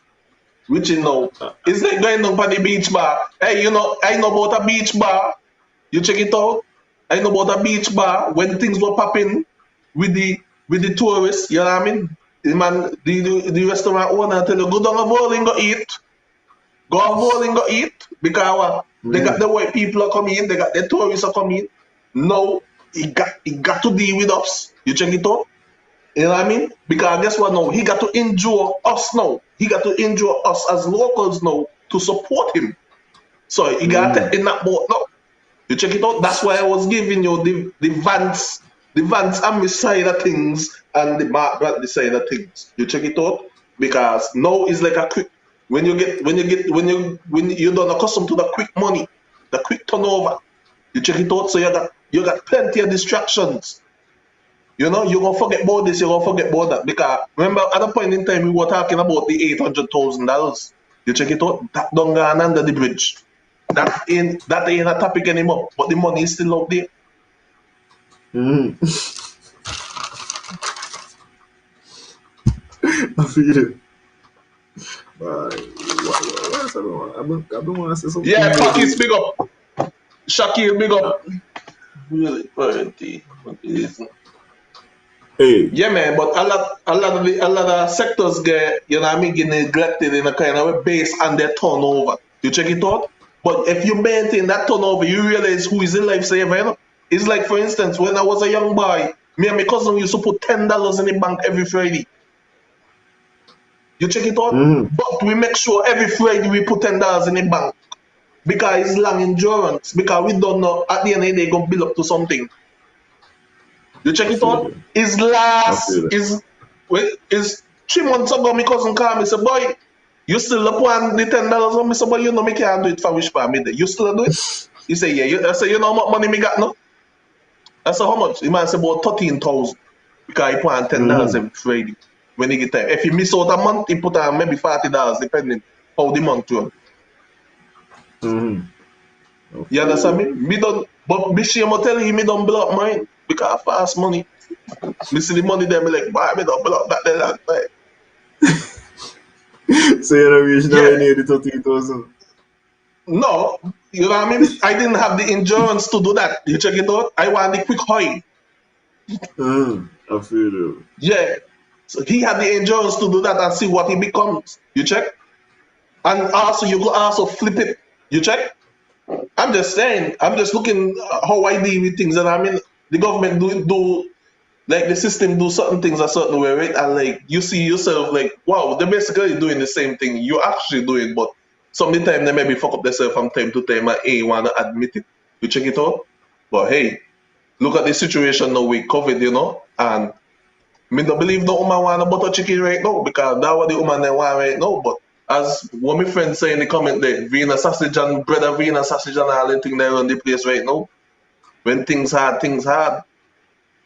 which you know it's like going down by the beach bar. Hey, I know about a beach bar. You check it out. I know about a beach bar when things were popping with the tourists. You know what I mean? The man, the restaurant owner tell you go down a bowling go eat. Go on bowling, go eat because they got the white people are coming, they got the tourists are coming. No, he got to deal with us. You check it out. You know what I mean? Because guess what now? He got to endure us now. He got to endure us as locals now to support him. So he got to take in that boat now. You check it out. That's why I was giving you the Vance and side of things and the Mark Bradley side of things. You check it out because now it's like a quick when you don't accustomed to the quick money, the quick turnover. You check it out. So you got plenty of distractions. You're gonna forget about this, you're gonna forget about that. Because remember at a point in time we were talking about the $800,000. You check it out, that don't go under the bridge. That ain't a topic anymore. But the money is still out there. I feel it. What else I don't want to say something Yeah, about Pockets the. big up. Shakir big Uh, up. Really, plenty. hey, Yeah, man, but a lot of sectors get neglected in a kind of way based on their turnover. You check it out. But if you maintain that turnover, you realize who is a lifesaver. It's like, for instance, when I was a young boy, me and my cousin used to put $10 in the bank every Friday. You check it out. But we make sure every Friday we put $10 in the bank because it's long endurance. Because we don't know at the end of the day gonna build up to something. You check I it feel out. it. His I last feel it. is 3 months ago. My cousin called me. Say, boy, you still up on the $10 on me? Say, boy, me can't do it for which part me there. You still do it? He say, yeah. I say, you know how much money me got now? I say, how much? He might say about 13,000 because he put on $10 every Friday when he get time. If he miss out a month, he put on maybe $40 depending how the month run. I You feel understand it. me? Me don't, but me shame I tell you, me don't block mine because fast money. Me see the money there, me like, boy, me don't block that. So you know, reach Yeah, nowhere near the 13,000. no, you know what I mean? I didn't have the endurance to do that. You check it out? I want the quick high. I feel it. Yeah. So he had the endurance to do that and see what he becomes. You check? And also, you could also flip it. You check? I'm just saying, I'm just looking how I deal with things. And I mean, the government do like the system do certain things a certain way, right? And like you see yourself like, wow, they're basically doing the same thing you're actually doing, but some of the time they maybe fuck up themselves from time to time and ain't wanna admit it. You check it out. But hey, look at the situation now with COVID, and me don't believe no woman want a butter chicken right now because that's what the woman they want right now. But as one of my friends say in the comment there, Vienna sausage and bread and Vienna sausage and all the thing they run the place right now. When things hard, things hard.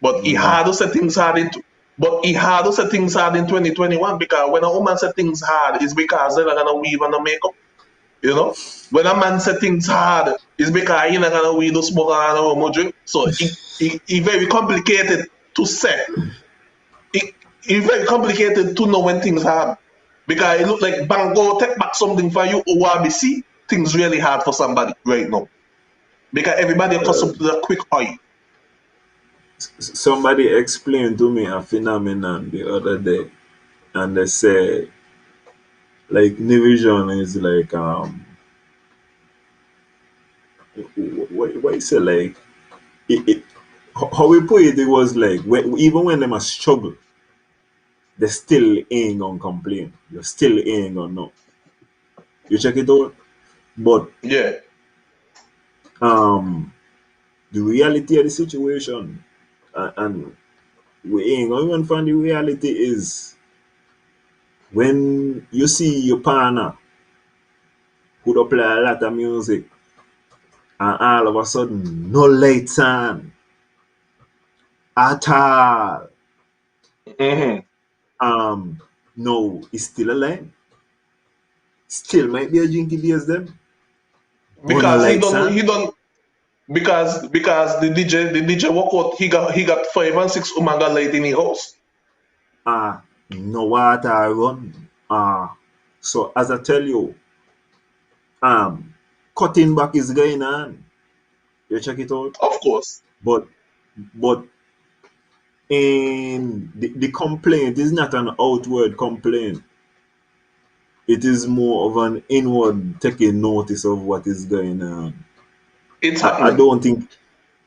But he had to say things hard in 2021 because when a woman say things hard, it's because they're not gonna weave and no makeup. You know? When a man say things hard, it's because he not gonna weave no smoke and no drink. So it very complicated to say. It very complicated to know when things hard. Because it look like Bango take back something for you or WBC, things really hard for somebody right now. Because everybody accustomed to the quick high. Somebody explained to me a phenomenon the other day, and they say like Nivision is like what you say like it how we put it, it was like even when them a struggle, they still ain't gonna complain. You still ain't gonna know. You check it out, but Yeah. um the reality of the situation, and we ain't gonna even find the reality is when you see your partner who do play a lot of music and all of a sudden no lights on at all. Hmm. No, it's still a line. Still might be a drinky beers them. But not Because like son. he don't because the DJ walk out, he got 5 and 6 Umaga light in his house. No water run. So as I tell you, um, cutting back is going on. You check it out. Of course. But but in the complaint is not an outward complaint. It is more of an inward taking notice of what is going on. It's I, I happening. don't think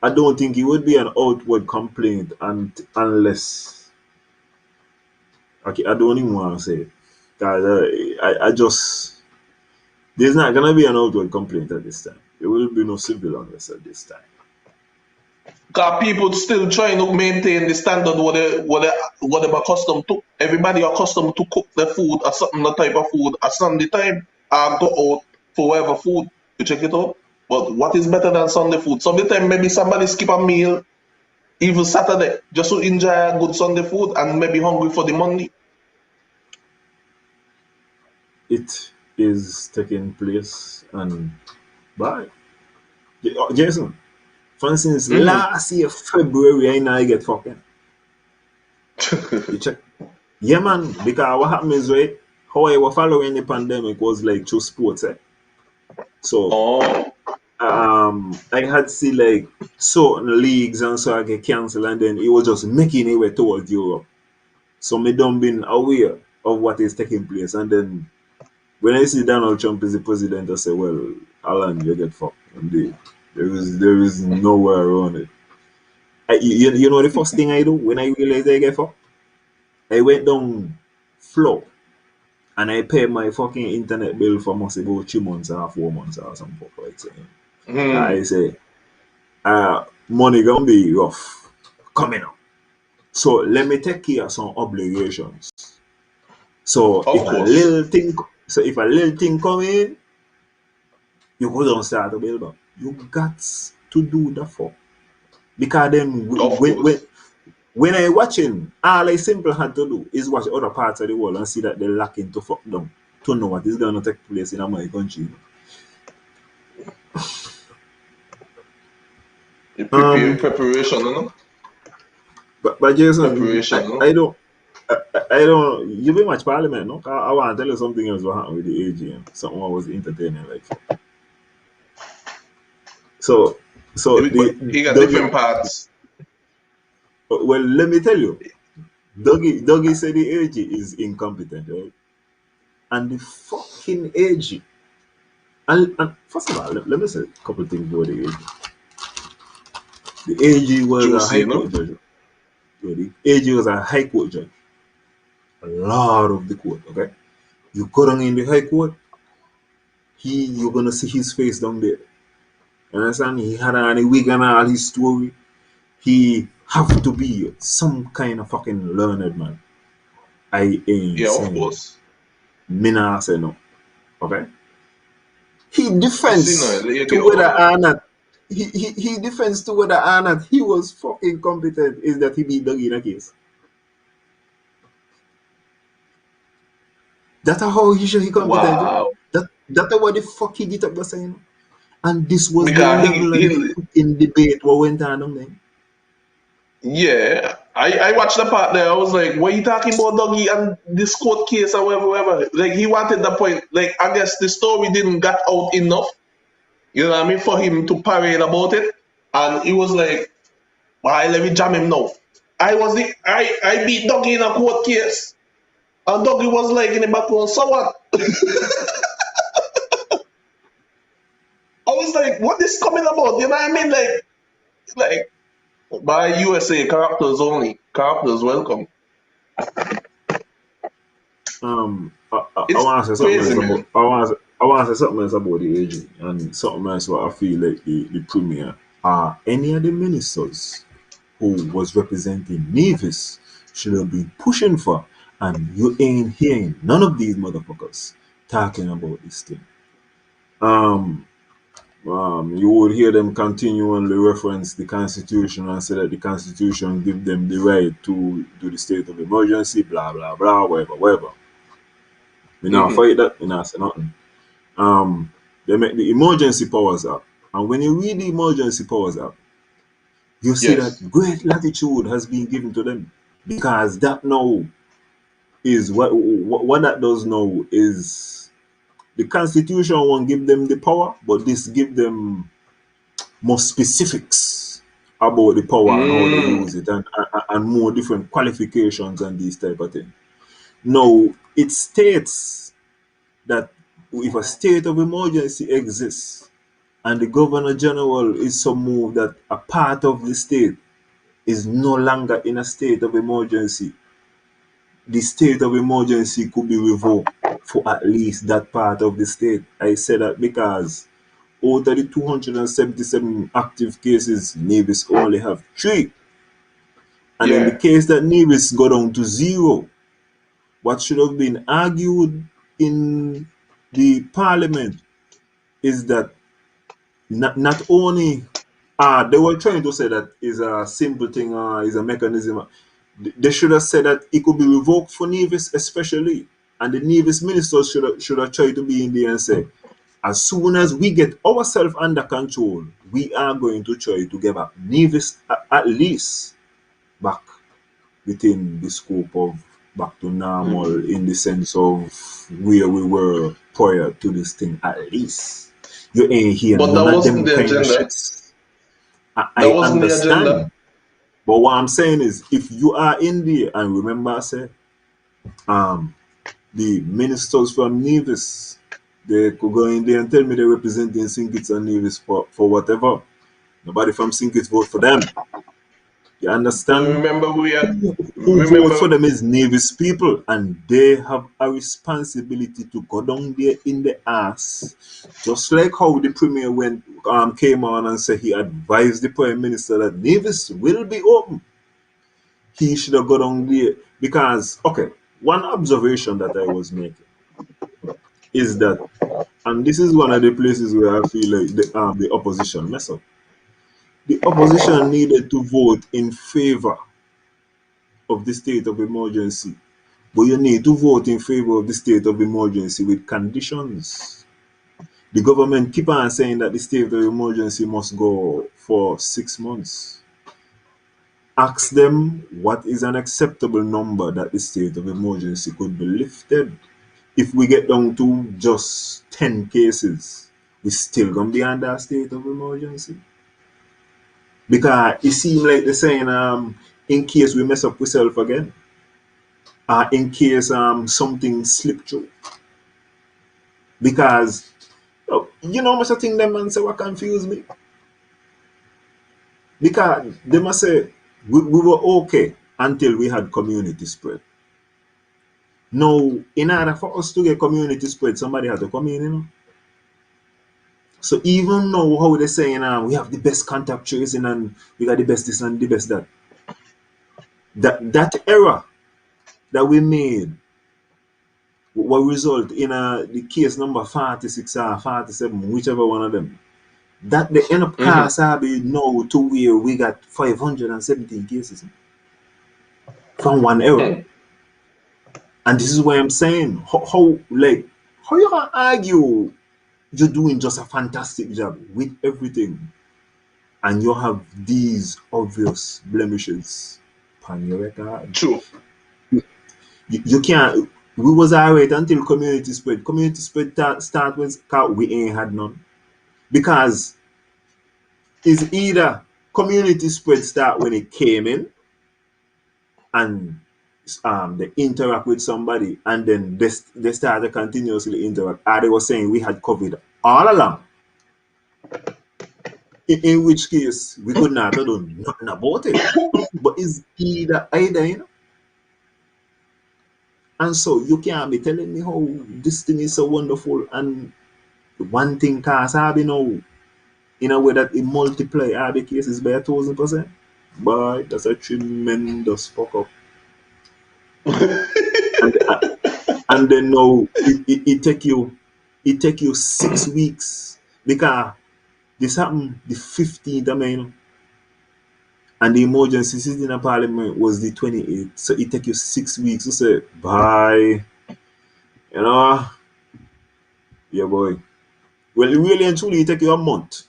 I don't think it would be an outward complaint unless okay, I don't even want to say it. 'Cause, I just there's not gonna be an outward complaint at this time. There will be no civil unrest at this time. Because people still trying to maintain the standard what they accustomed to. Everybody accustomed to cook their food or something, the type of food at Sunday time or go out for whatever food. You check it out. But what is better than Sunday food? Sunday time maybe somebody skip a meal, even Saturday, just to enjoy a good Sunday food and maybe hungry for the Monday. It is taking place and bye. Jason, for instance, Mm. last year February I know I get fucking. You check. Yeah man, because what happened is right, how I was following the pandemic was like through sports, eh? So Oh, I had see like certain leagues and so I get cancelled and then it was just making it way towards Europe. So me don't been aware of what is taking place and then when I see Donald Trump as the president I say, well, Alan, you get fucked. Indeed. There is nowhere around it. You know the first thing I do when I realize I get fucked? I went down floor and I paid my fucking internet bill for must about 3 months or 4 months or something fuck like that. I mm. say money gonna be rough coming up. So let me take care of some obligations. So Of if a course. little thing, come in, you go down start to build up. You got to do the fuck because then Of course. when I watching, all I simple had to do is watch other parts of the world and see that they're lacking to fuck down to know what is gonna take place in my country. You prepare Um, preparation, you know? but Jason, Preparation, you know? I don't. I don't. You been watch Parliament, no? I want to tell you something else what happened with the AGM. Something that was entertaining, like so. So But the he got Dougie. different parts. Well, let me tell you, Dougie said the AG is incompetent, right? And the fucking AG. And first of all, let me say a couple things about the AG. The AG was a Juicy, high you know? court judge. Yeah, the AG was a high court judge. A lot of the court, okay? You go down in the high court, you're gonna see his face down there. You understand? He had on a wig and all his story. He have to be some kind of fucking learned man. I ain't Yeah, of saying it. course. Me nah say no. Okay? He You see, no, defends you to get whether all. or not he defends to whether or not he was fucking competent is that he beat Dougie in a case. That's how he should he competent. Wow. That's what the fuck he get up the saying. And this was the Because level of the fucking debate what went on there. yeah, I watched the part there. I was like, what are you talking about, Dougie, and this court case or whatever, whatever. Like, he wanted the point. Like, I guess the story didn't get out enough, you know what I mean, for him to parade about it. And he was like, why, let me jam him now. I beat Dougie in a court case. And Dougie was like in the background, so what? I was like, what is coming about? You know what I mean? Like by USA, characters only. Characters welcome. I It's want to say something crazy, else man. about I want to say something else about the AG and something else what I feel like the premier are any of the ministers who was representing Nevis should have been pushing for and you ain't hearing none of these motherfuckers talking about this thing. Um you would hear them continually reference the Constitution and say that the Constitution give them the right to do the state of emergency, blah blah blah, whatever, whatever. Me now fight that, me not say nothing. They make the Emergency Powers Act. And when you read the Emergency Powers Act, you see that Yes. great latitude has been given to them. Because that now is what that does now is the Constitution won't give them the power, but this give them more specifics about the power and how they Mm. use it, and more different qualifications and these type of things. Now, it states that if a state of emergency exists and the governor general is so moved that a part of the state is no longer in a state of emergency, the state of emergency could be revoked for at least that part of the state. I say that because out of the 277 active cases, Nevis only have 3. And in the Yeah. case that Nevis go down to 0, what should have been argued in the parliament is that not only they were trying to say that is a simple thing or is a mechanism. They should have said that it could be revoked for Nevis especially. And the Nevis ministers should have tried to be in there and say, as soon as we get ourselves under control, we are going to try to get back Nevis at least back within the scope of back to normal in the sense of where we were prior to this thing at least. You ain't hear But that none of wasn't them the kind of agenda. shits. That I wasn't the agenda. understand. But what I'm saying is if you are in there and remember I said um the ministers from Nevis, they could go in there and tell me they're representing St. Kitts and Nevis for whatever. Nobody from St. Kitts vote for them. You But understand? remember, Who vote for remember, them is Nevis people, and they have a responsibility to go down there in the ass, just like how the premier went came on and said he advised the prime minister that Nevis will be open. He should have gone down there because okay, one observation that I was making is that, and this is one of the places where I feel like the opposition mess up. The opposition needed to vote in favor of the state of emergency. But you need to vote in favor of the state of emergency with conditions. The government keep on saying that the state of emergency must go for 6 months. Ask them what is an acceptable number that the state of emergency could be lifted. If we get down to just 10 cases, we still gonna be under a state of emergency. Because it seems like they're saying in case we mess up ourselves again, in case something slip through. Because you know much of thing them man say what confuse me. Because they must say we were okay until we had community spread. Now, in order for us to get community spread, somebody had to come in, you know. So even now how they saying we have the best contact tracing and we got the best this and the best that. That error that we made will result in the case number 46 or 47, whichever one of them. That the end up cast be now to where we got 517 cases from one error. And this is why I'm saying how you can argue you're doing just a fantastic job with everything and you have these obvious blemishes upon your record. true. You can't. We was alright until community spread. Community spread start when we ain't had none. Because it's either community spread start when it came in and they interact with somebody and then they start to continuously interact. Or they were saying we had COVID all along. In which case we could not have done nothing about it. But it's either, you know. And so you can't be telling me how this thing is so wonderful and one thing cause I be now in a way that it multiply all the cases by 1,000%. But that's a tremendous fuck up. And and then now it take you 6 weeks because this happened the 15th of May, and the emergency sitting in parliament was the 28th. So it take you 6 weeks to say bye. You know, yeah, boy. Well, it really and truly take you a month.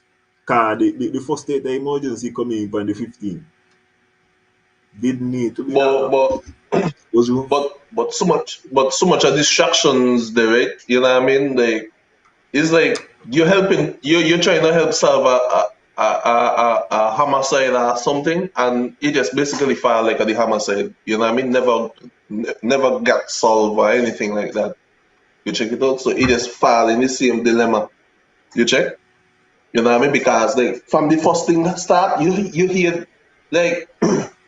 Cause the first state of emergency coming on the 15th. Didn't need to be But that. but Was you? but so much of distractions there, right? You know what I mean? Like it's like you're trying to help solve a homicide or something, and it just basically file like the homicide. You know what I mean? Never got solved or anything like that. You check it out. So it just file in the same dilemma. You check. You know what I mean? Because like from the first thing that start, you hear like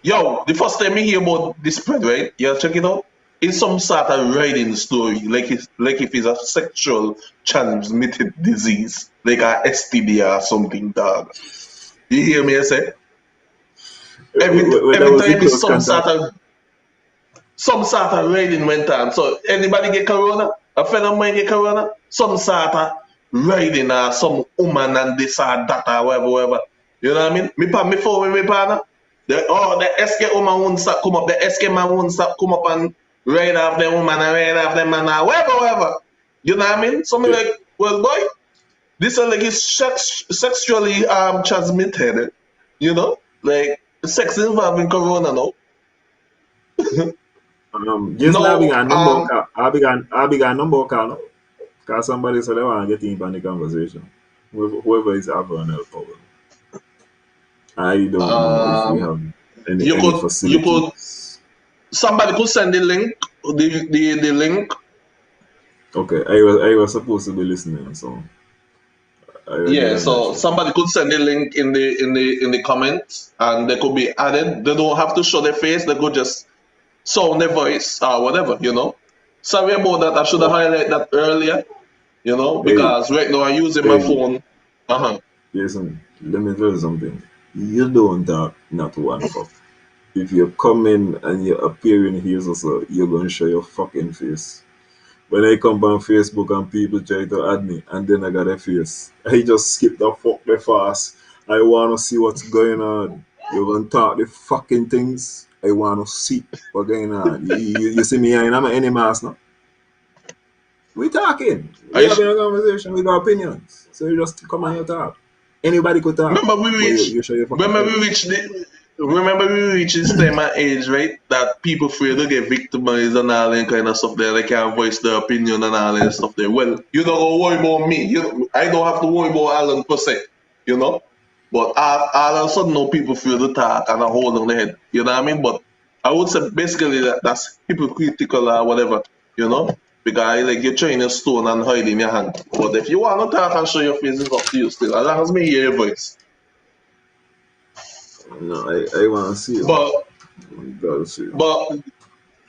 yo, the first time you hear about this spread, right? You check it out. It's some sort of writing story, like if it's a sexual transmitted disease, like a STD or something, dog. You hear me? I say When that every was the time it's close some contact. sort of writing went on. So anybody get corona? A friend of mine get corona? Some sort of writing or some woman and this or that or whatever. You know what I mean? Me phone with me partner. The SK woman won't stop come up. The SK man won't stop come up and write off the woman and write off the man or whatever. You know what I mean? So me Yeah. like, well boy, this is like it's sexually transmitted. You know? Like sex involving corona now. Just now, I No, began number call. I began number call. No? Cause somebody said they want to get in on the conversation. Whoever is having a problem. I don't know if we um have any you any could you could facilities. somebody could send the link, the link. Okay, I was supposed to be listening, so I Yeah, didn't catch so that. somebody could send the link in the comments, and they could be added. They don't have to show their face. They could just sound their voice or whatever. Sorry about that. I should have Oh, highlighted that earlier. hey, Because right now I'm using my hey, phone. Uh huh. Jason, let me tell you something. You don't talk not one fuck. If you come in and you're appearing here, so you're gonna show your fucking face. When I come on Facebook and people try to add me and then I got a face, I just skip the fuck the fast. I wanna see what's going on. You gonna talk the fucking things. I wanna see what's going on. You see me and I'm an enemy mask now. We talking. We I having a conversation. We got opinions. So you just come and you talk. Anybody could talk, remember we but you, reach. you show your fucking Remember we face. reach the. Remember we reach this time and age, right? That people fear to get victimized and all that kind of stuff there. They can't voice their opinion and all that stuff there. Well, you don't go worry about me. I don't have to worry about Alan per se, you know. But all of a sudden now people feel the talk and a hold on the head. You know what I mean? But I would say basically that's hypocritical or whatever, you know? Because like you're trying to stone and hide in your hand. But if you want to talk and show your face, it's up to you still. As long as me hear your voice. No, I wanna see you. But Gotta see you. but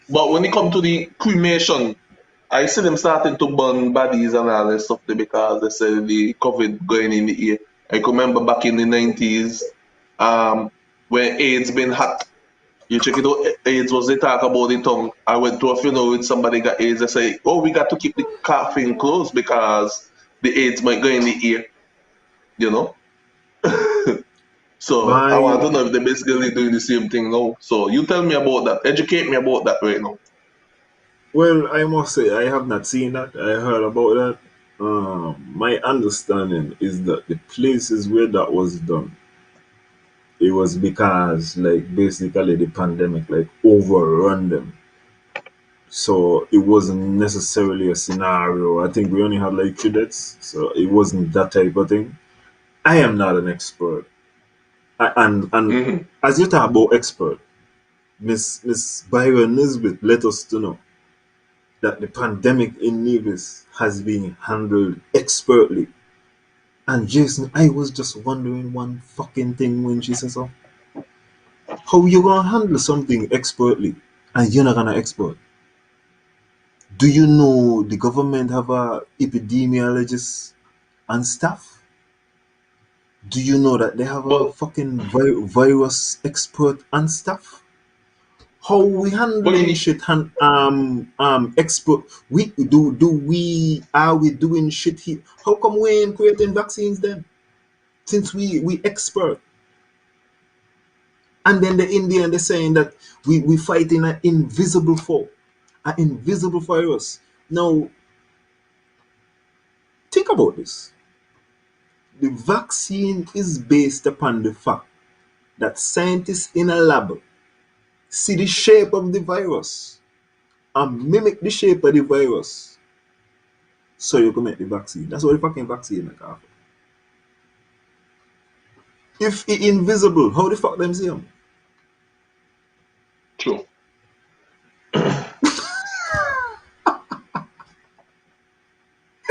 but when it come to the cremation, I see them starting to burn bodies and all that stuff there because they say the COVID going in the air. I can remember back in the 90s, when AIDS been hot. You check it out, AIDS was the talk about the tongue. I went to a funeral with somebody got AIDS. They say, oh, we got to keep the coffin closed because the AIDS might go in the ear, you know? So I want My to know if they're basically doing the same thing now. So you tell me about that. Educate me about that right now. well, I must say I have not seen that. I heard about that. My understanding is that the places where that was done, it was because like basically the pandemic like overrun them. So it wasn't necessarily a scenario. I think we only had like 3 deaths, so it wasn't that type of thing. I am not an expert, and Hmm. as you talk about expert, Miss Byron Nisbet let us to know that the pandemic in Nevis has been handled expertly. And Jason, I was just wondering one fucking thing when she said so. How you gonna handle something expertly and you're not gonna expert? Do you know the government have a epidemiologist and staff? Do you know that they have a But fucking virus expert and staff? How we but handling shit and expert we are we doing shit here? How come we ain't creating vaccines then? Since we expert. And then the Indian they're saying that we fighting an invisible foe. An invisible virus. Now think about this. The vaccine is based upon the fact that scientists in a lab see the shape of the virus and mimic the shape of the virus so you can make the vaccine. That's what the fucking vaccine make happen. If it invisible, how the fuck them see him? True.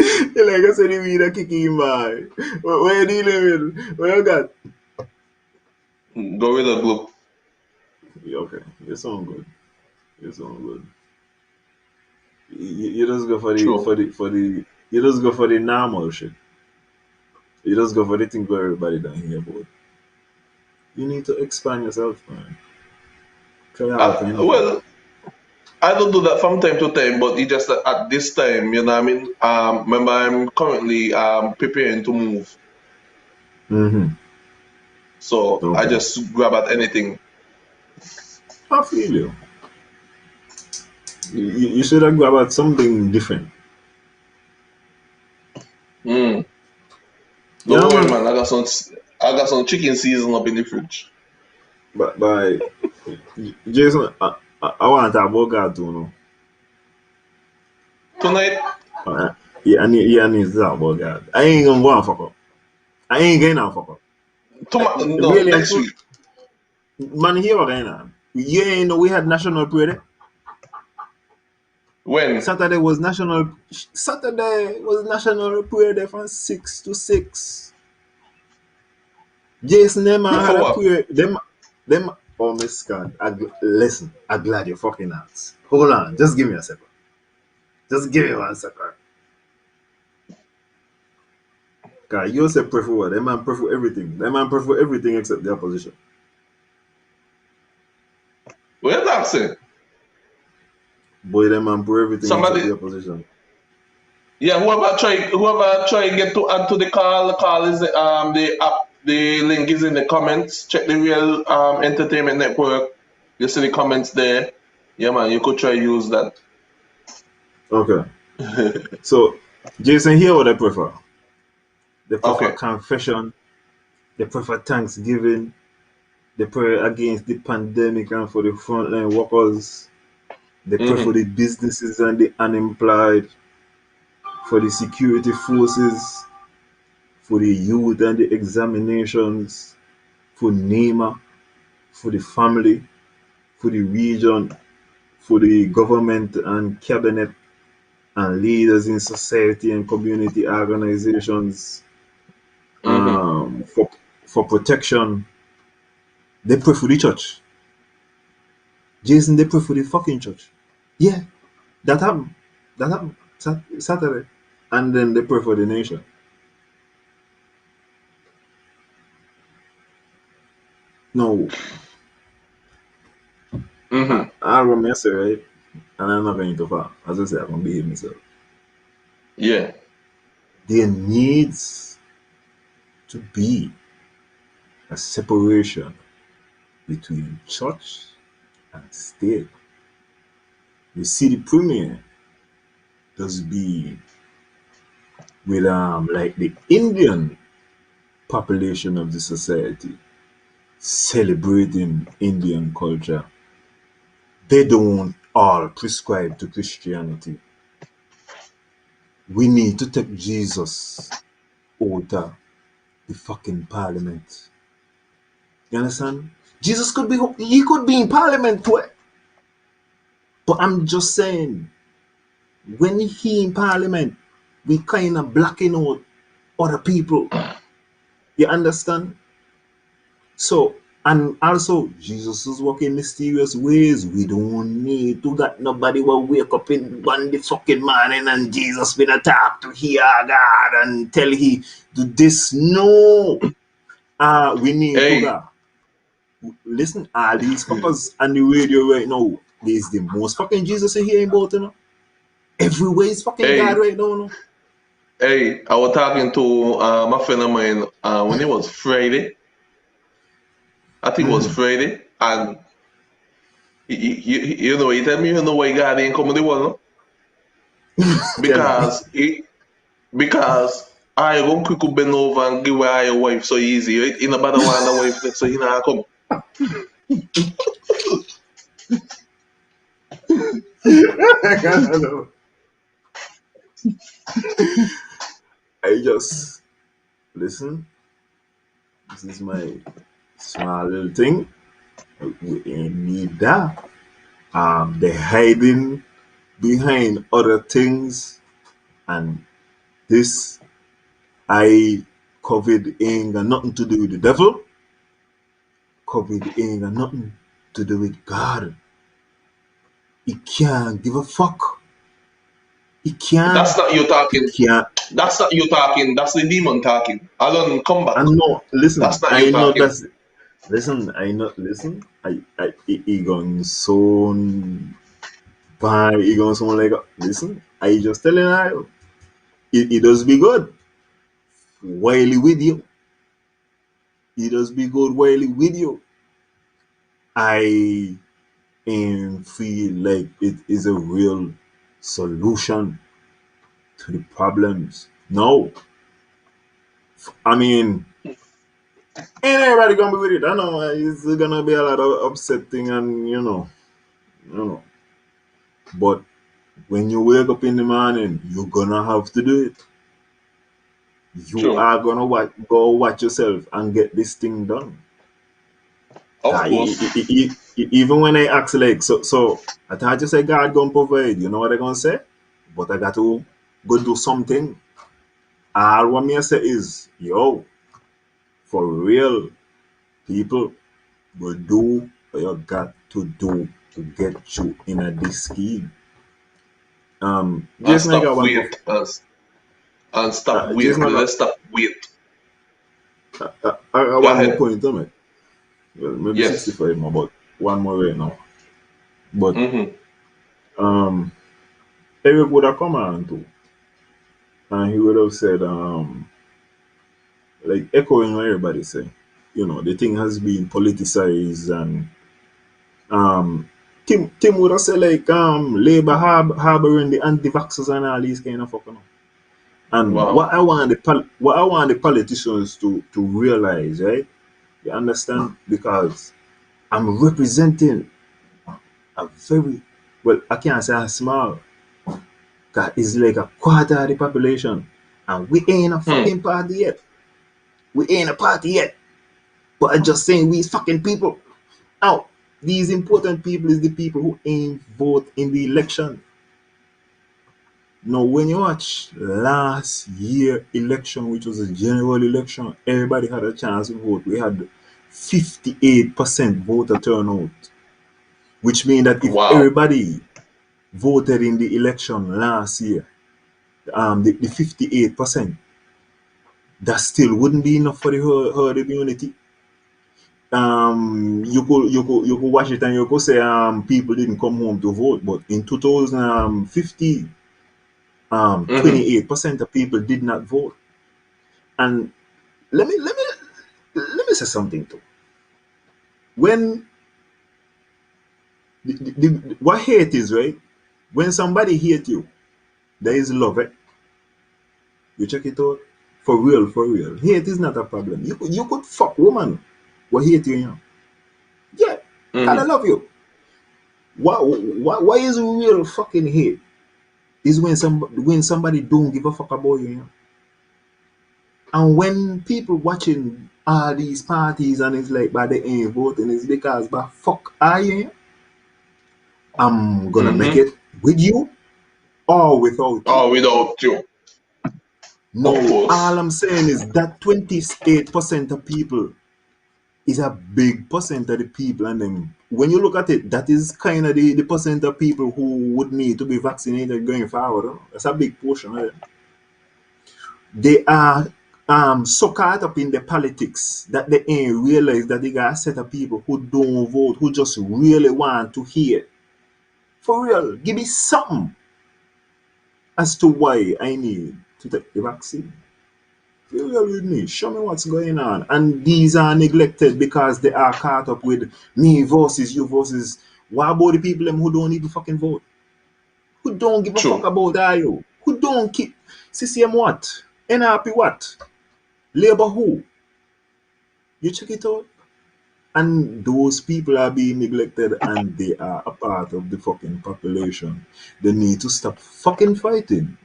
You like I said, the weed a kicking in my. What you dealing with? What you got? Gorilla Glue. Yeah, okay, you sound good. You sound good. You just go for True. you just go for the normal shit. You just go for the thing where everybody down here about. You need to expand yourself, man. Try all kind of things. Well, I don't do that from time to time, but it just that at this time, you know what I mean? Remember, I'm currently preparing to move. Mm-hmm. So I Okay. just grab at anything. I feel you. You should have grabbed at something different. Mm. Don't Yeah, worry, man. man. I got some chicken season up in the fridge. But by Jason, I want to talk about God too, no? Tonight, Yeah, I need to talk about God. I ain't gonna go and fuck up. I ain't going to fuck up. no, Really and next truth, week. man, here what going on. You ain't know we had national prayer there? When? Saturday was national prayer there from 6 to 6. Jason them man had For a what? prayer. Them oh Miss God. Listen, I'm glad you fucking asked. Hold on, just give me a second. Just give me 1 second. Cause you say pray for what? Them man pray for everything. Them man pray for everything except the opposition. What you talking? Boy, them man pray everything except Somebody, the opposition. yeah, whoever try get to add to the call is the app. The link is in the comments. Check the Real Entertainment Network. You see the comments there. Yeah, man, you could try use that. Okay. So Jason, here what I prefer. They prefer Okay. confession, they prefer Thanksgiving, they pray against the pandemic and for the frontline workers. They pray for Mm-hmm. the businesses and the unemployed, for the security forces, for the youth and the examinations, for NEMA, for the family, for the region, for the government and cabinet and leaders in society and community organizations, Mm-hmm. for protection. They pray for the church. Jason, they pray for the fucking church. Yeah, that happened. That happened Saturday. And then they pray for the nation. No, Mm-hmm. I remember say, right? And I'm not going to far. As I say, I'm going to behave myself. Yeah. There needs to be a separation between church and state. You see, the premier does be with like the Indian population of the society celebrating Indian culture. They don't all prescribe to Christianity. We need to take Jesus out of the fucking parliament. You understand? Jesus could be he could be in parliament too. But I'm just saying, when he in parliament, we kind of blocking out other people. You understand? So, and also, Jesus is working mysterious ways. We don't need to that nobody will wake up in one the fucking morning and Jesus been attacked to hear God and tell he do this. No. We need to Hey, that. Listen, all these fuckers on the radio right now, there's the most fucking Jesus you hear about, you know. Everywhere is fucking God hey, right now, no? hey. I was talking to my friend of mine when it was Friday. I think it was Mm-hmm. Friday, and he tell me you know why God ain't come to the world, no? Tell her. Because he because I go quick bend over and give her your wife so easy, right? In a bad one the wife so he not come. I don't know. I just listen. This is my small little thing. We ain't need that. They're hiding behind other things, and this I COVID ain't got nothing to do with the devil. COVID ain't got nothing to do with God. He can't give a fuck. He That's can't. not you He talking. can't. That's not you talking. That's the demon talking. Alon, come back. I know. That's Listen, not you I know talking. that's. Listen, I know. Listen, he going so bad. He going someone like. Listen, I just telling you. It does be good while he with you. It does be good while he with you. I feel like it is a real solution to the problems. No, I mean, ain't everybody gonna be with it. I know it's gonna be a lot of upsetting and you know. But when you wake up in the morning, you're gonna have to do it. You True. are gonna go watch yourself and get this thing done. Of course. Even when I ask like, so I thought you say God gonna provide. You know what I gonna say? But I got to go do something. All what me say is, yo, for real, people will do what you got to do to get you in a this scheme. And Jason, I stop got one. wait. And stop wait. Jason, Let's stop wait. I got Go one more ahead. point on it. Well, maybe Yes. 65 more, but one more right now. But Mm-hmm. um, Eric would have come on too, and he would have said, like echoing what everybody say, the thing has been politicized, and Tim would have said like Labour harboring the anti-vaxxers and all these kind of fucking up. And Wow. what I want the politicians to realize, right? You understand? Because I'm representing a very, well, I can't say a small, cause it's like a quarter of the population, and we ain't a Hmm. fucking party yet. We ain't a party yet. But I'm just saying we fucking people. Now, these important people is the people who ain't vote in the election. Now, when you watch last year election, which was a general election, everybody had a chance to vote. We had 58% voter turnout, which means that if Wow. everybody voted in the election last year, the 58%, that still wouldn't be enough for the herd immunity. You could watch it and you could say people didn't come home to vote, but in 2015, Mm-hmm. 28% of people did not vote. And let me let me let me say something too. When what hate is, right? When somebody hate you, there is love. Eh? You check it out. For real, for real. Hate is not a problem. You could fuck woman what hate you, Yeah, gotta Mm-hmm. love you. Why is real fucking hate? Is when somebody don't give a fuck about you. And when people watching all these parties and it's like, but they ain't voting, it's because, but fuck are you? I'm gonna make Mm-hmm. it with you or without you. Oh, without you. Of No, all course. I'm saying is that 28% of people is a big percent of the people, and then when you look at it, that is kind of the percent of people who would need to be vaccinated going forward. Huh? That's a big portion of it. They are so caught up in the politics that they ain't realize that they got a set of people who don't vote, who just really want to hear. For real, give me something as to why I need to take the vaccine. Be real with me. Show me what's going on. And these are neglected because they are caught up with me versus you versus what about the people them who don't even fucking vote? Who don't give a fuck True. about you? Who don't keep CCM what? NRP what? Labor who? You check it out. And those people are being neglected and they are a part of the fucking population. They need to stop fucking fighting.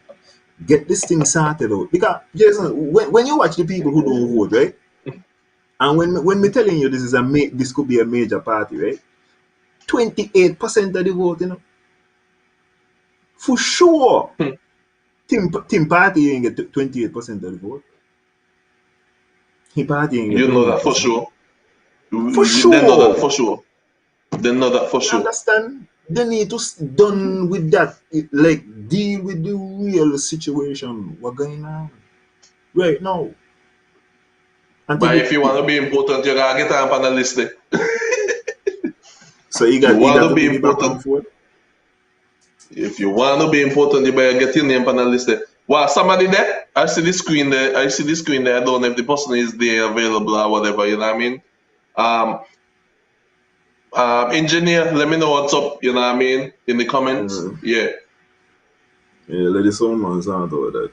Get this thing sorted out. Because, Jason, when you watch the people who don't vote, right? And when me telling you this could be a major party, right? 28% of the vote, For sure. Hmm. Team Party ain't get 28% of the vote. Team Party ain't get You know that for 28%. sure. For They know that sure. for sure. They know that for You sure. understand? They need to done with that. Like deal with the real situation. What going on right now? And take But if you it. want to be important, you gotta get up on the list. So You you want got to to be piggyback important. on forward. If you want to be important, you better get your name on the list. Well, somebody there, I see the screen there. I see the screen there. I don't know if the person is there available or whatever. You know what I mean? Um, engineer, let me know what's up. You know what I mean? In the comments. Uh, Yeah. yeah, let the sound man sound about that.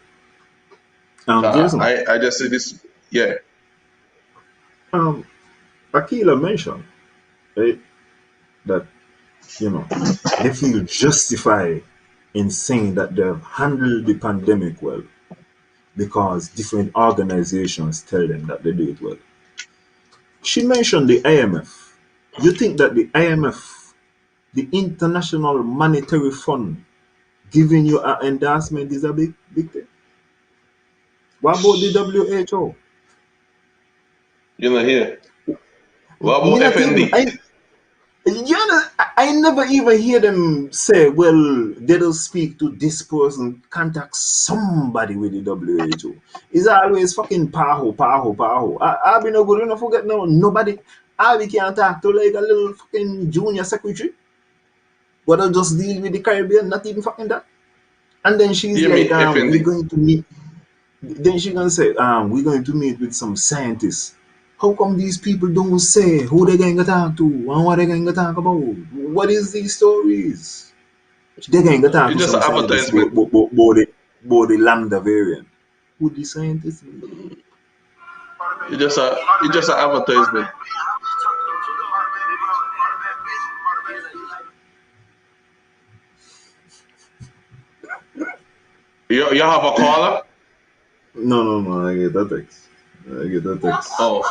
Jason, I just see this. Yeah. um, Akila mentioned, right, that they feel justified in saying that they've handled the pandemic well because different organizations tell them that they do it well. She mentioned the IMF. You think that the IMF, the International Monetary Fund, giving you an endorsement is a big thing? What about the WHO? You know here. What Me about not even FND? I never even hear them say, well, they don't speak to this person, contact somebody with the WHO. It's always fucking Paho, Paho, Paho. I be no good enough forget no nobody. I be can't talk to like a little fucking junior secretary. But I'll just deal with the Caribbean, not even fucking that. And then she's You like, mean we're FND? going to meet. Then she gonna say, we're going to meet with some scientists. How come these people don't say who they going to talk to and what they going to talk about? What is these stories? They going to talk It's to just some an scientists advertisement. about the lambda variant. Who the scientists be? It's just an advertisement. You have a caller? No, I get that text. I get that text. Oh,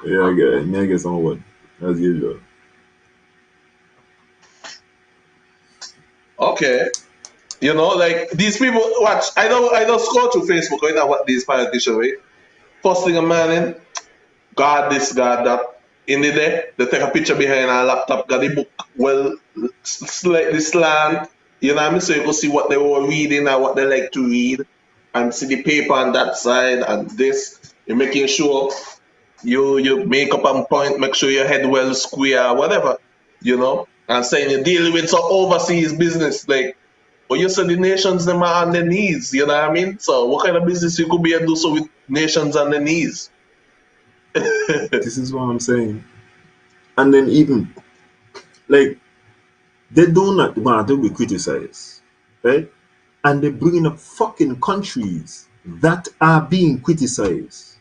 Yeah, I get some word as usual. okay. You know, like these people watch. I don't scroll through Facebook. I know what these politicians, right? First thing a man in, God this, God that. In the day, they take a picture behind a laptop, got the book well slightly slant. You know what I mean? So you can see what they were reading and what they like to read, and see the paper on that side and this. You're making sure you make up on point, make sure your head well square, whatever, and saying you're dealing with some overseas business, like, but you said the nations them are on their knees, you know what I mean? So what kind of business you could be and do so with nations on their knees? This is what I'm saying. And then even like they do not want to be criticized, right? And they bring up fucking countries that are being criticized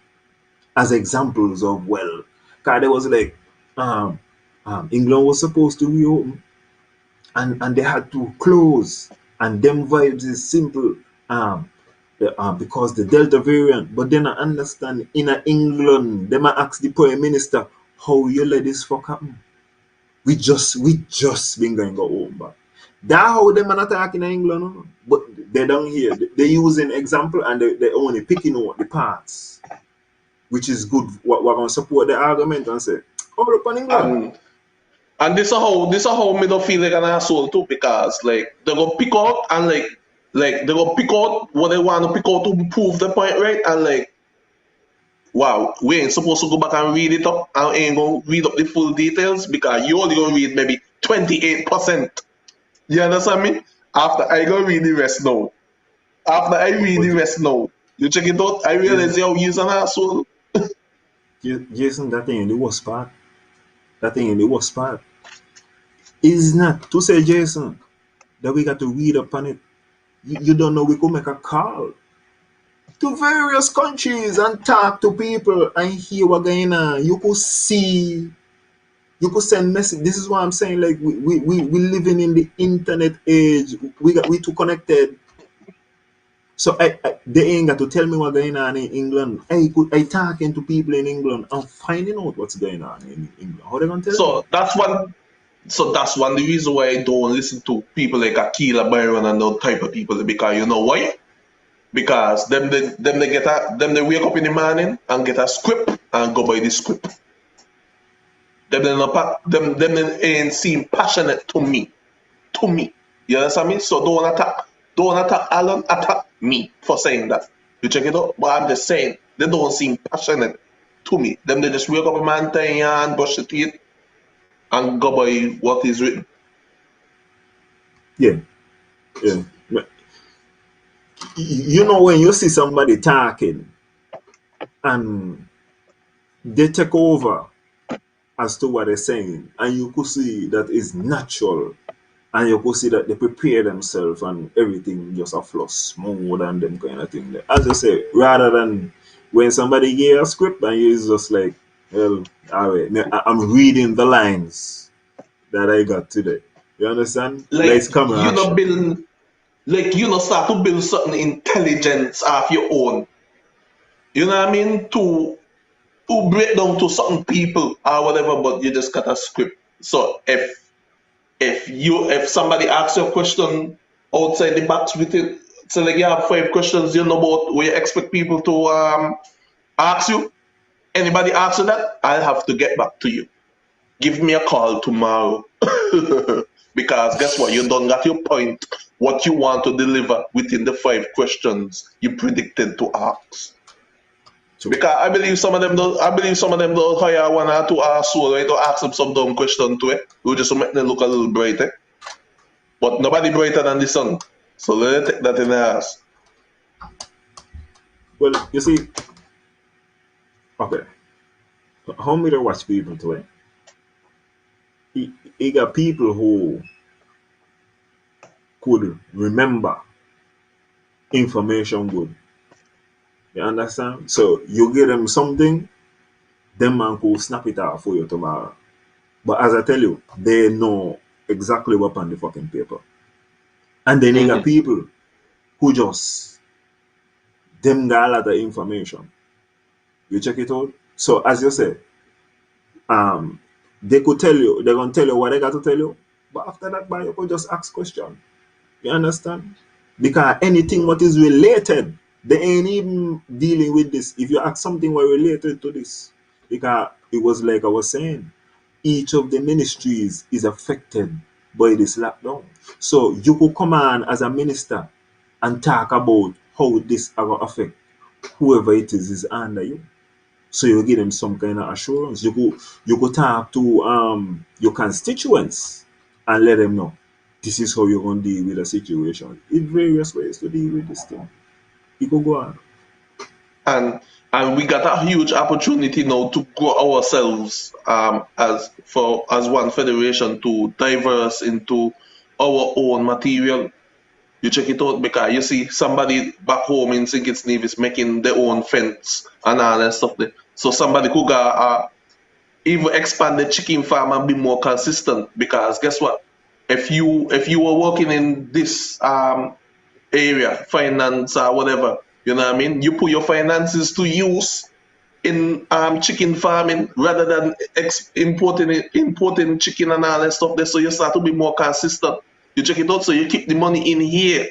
as examples of well, cause there was like um, England was supposed to reopen and they had to close, and them vibes is simple because the Delta variant. But then I understand in a England, them I ask the Prime Minister how you let this fuck happen. We just been going go home back. That how them are attack in England, no? But they down here. They using example and they only picking out the parts, which is good. We're gonna support the argument and say, over upon England. and and this is how me don't feel like an asshole too, because like they go pick out and like they go pick out what they want to pick out to prove the point, right? And like, wow, we ain't supposed to go back and read it up and ain't gonna read up the full details because you only gonna read maybe 28%. You understand me? After I go read the rest now. After I read But the rest now. You check it out, I realize Jason, you're an asshole. Jason, that thing in the worst part. That thing in the worst part is not to say, Jason, that we got to read up on it. You don't know we could make a call. to various countries and talk to people and hear what going on. You could see, you could send message. This is what I'm saying. Like we living in the internet age. We too connected. So they ain't got to tell me what's going on in England. I talking to people in England. I'm finding out what's going on in England. How they gonna tell me? So that's one the reason why I don't listen to people like Akila Byron and those type of people, because you know why? Because them they wake up in the morning and get a script and go by the script. Them they ain't seem passionate to me. To me. You understand me? So don't attack Alan, attack me for saying that. You check it out? But I'm just saying they don't seem passionate to me. Them they just wake up a man time and brush the teeth and go by what is written. Yeah, yeah. You know when you see somebody talking and they take over as to what they're saying, and you could see that is natural, and you could see that they prepare themselves and everything just a flow smooth and them kind of thing. As I say, rather than when somebody gave a script and you just like, well, all right, I'm reading the lines that I got today. You understand? Like Let's come you know action. build like you know start to build something intelligence of your own. You know what I mean? To break down to certain people or whatever, but you just got a script. So if somebody asks you a question outside the box with it, so like you have 5 questions you know about what you expect people to ask you. Anybody asks you that, I'll have to get back to you. Give me a call tomorrow. Because guess what? You don't got your point, what you want to deliver within the 5 questions you predicted to ask. True. Because I believe some of them don't hire one or two asshole right, to ask them some dumb question to it. We just make them look a little brighter. But nobody brighter than the sun. So let take that in the ass. Well, you see, okay, how me to watch people today? You got people who could remember information good. You understand? So you give them something, them man could snap it out for you tomorrow. But as I tell you, they know exactly what on the fucking paper. And then you got Hmm. people who just them got a lot of information. You check it out. So as you say, um, they could tell you, they're gonna tell you what they got to tell you. But after that, man, you could just ask question. You understand? Because anything what is related, they ain't even dealing with this. If you ask something what related to this, because it was like I was saying, each of the ministries is affected by this lockdown. So you could come on as a minister and talk about how this will affect whoever it is under you. So you give them some kind of assurance. You could talk to your constituents and let them know this is how you're gonna deal with a situation. In various ways to deal with this thing. You could go on. And we got a huge opportunity now to grow ourselves as one federation to diverse into our own material. You check it out because you see somebody back home in St. Kitts Nevis making their own fence and all that stuff there. So somebody could go even expand the chicken farm and be more consistent, because guess what? If you were working in this area, finance or whatever, you know what I mean? You put your finances to use in chicken farming rather than importing chicken and all that stuff there. So you start to be more consistent. You check it out, so you keep the money in here.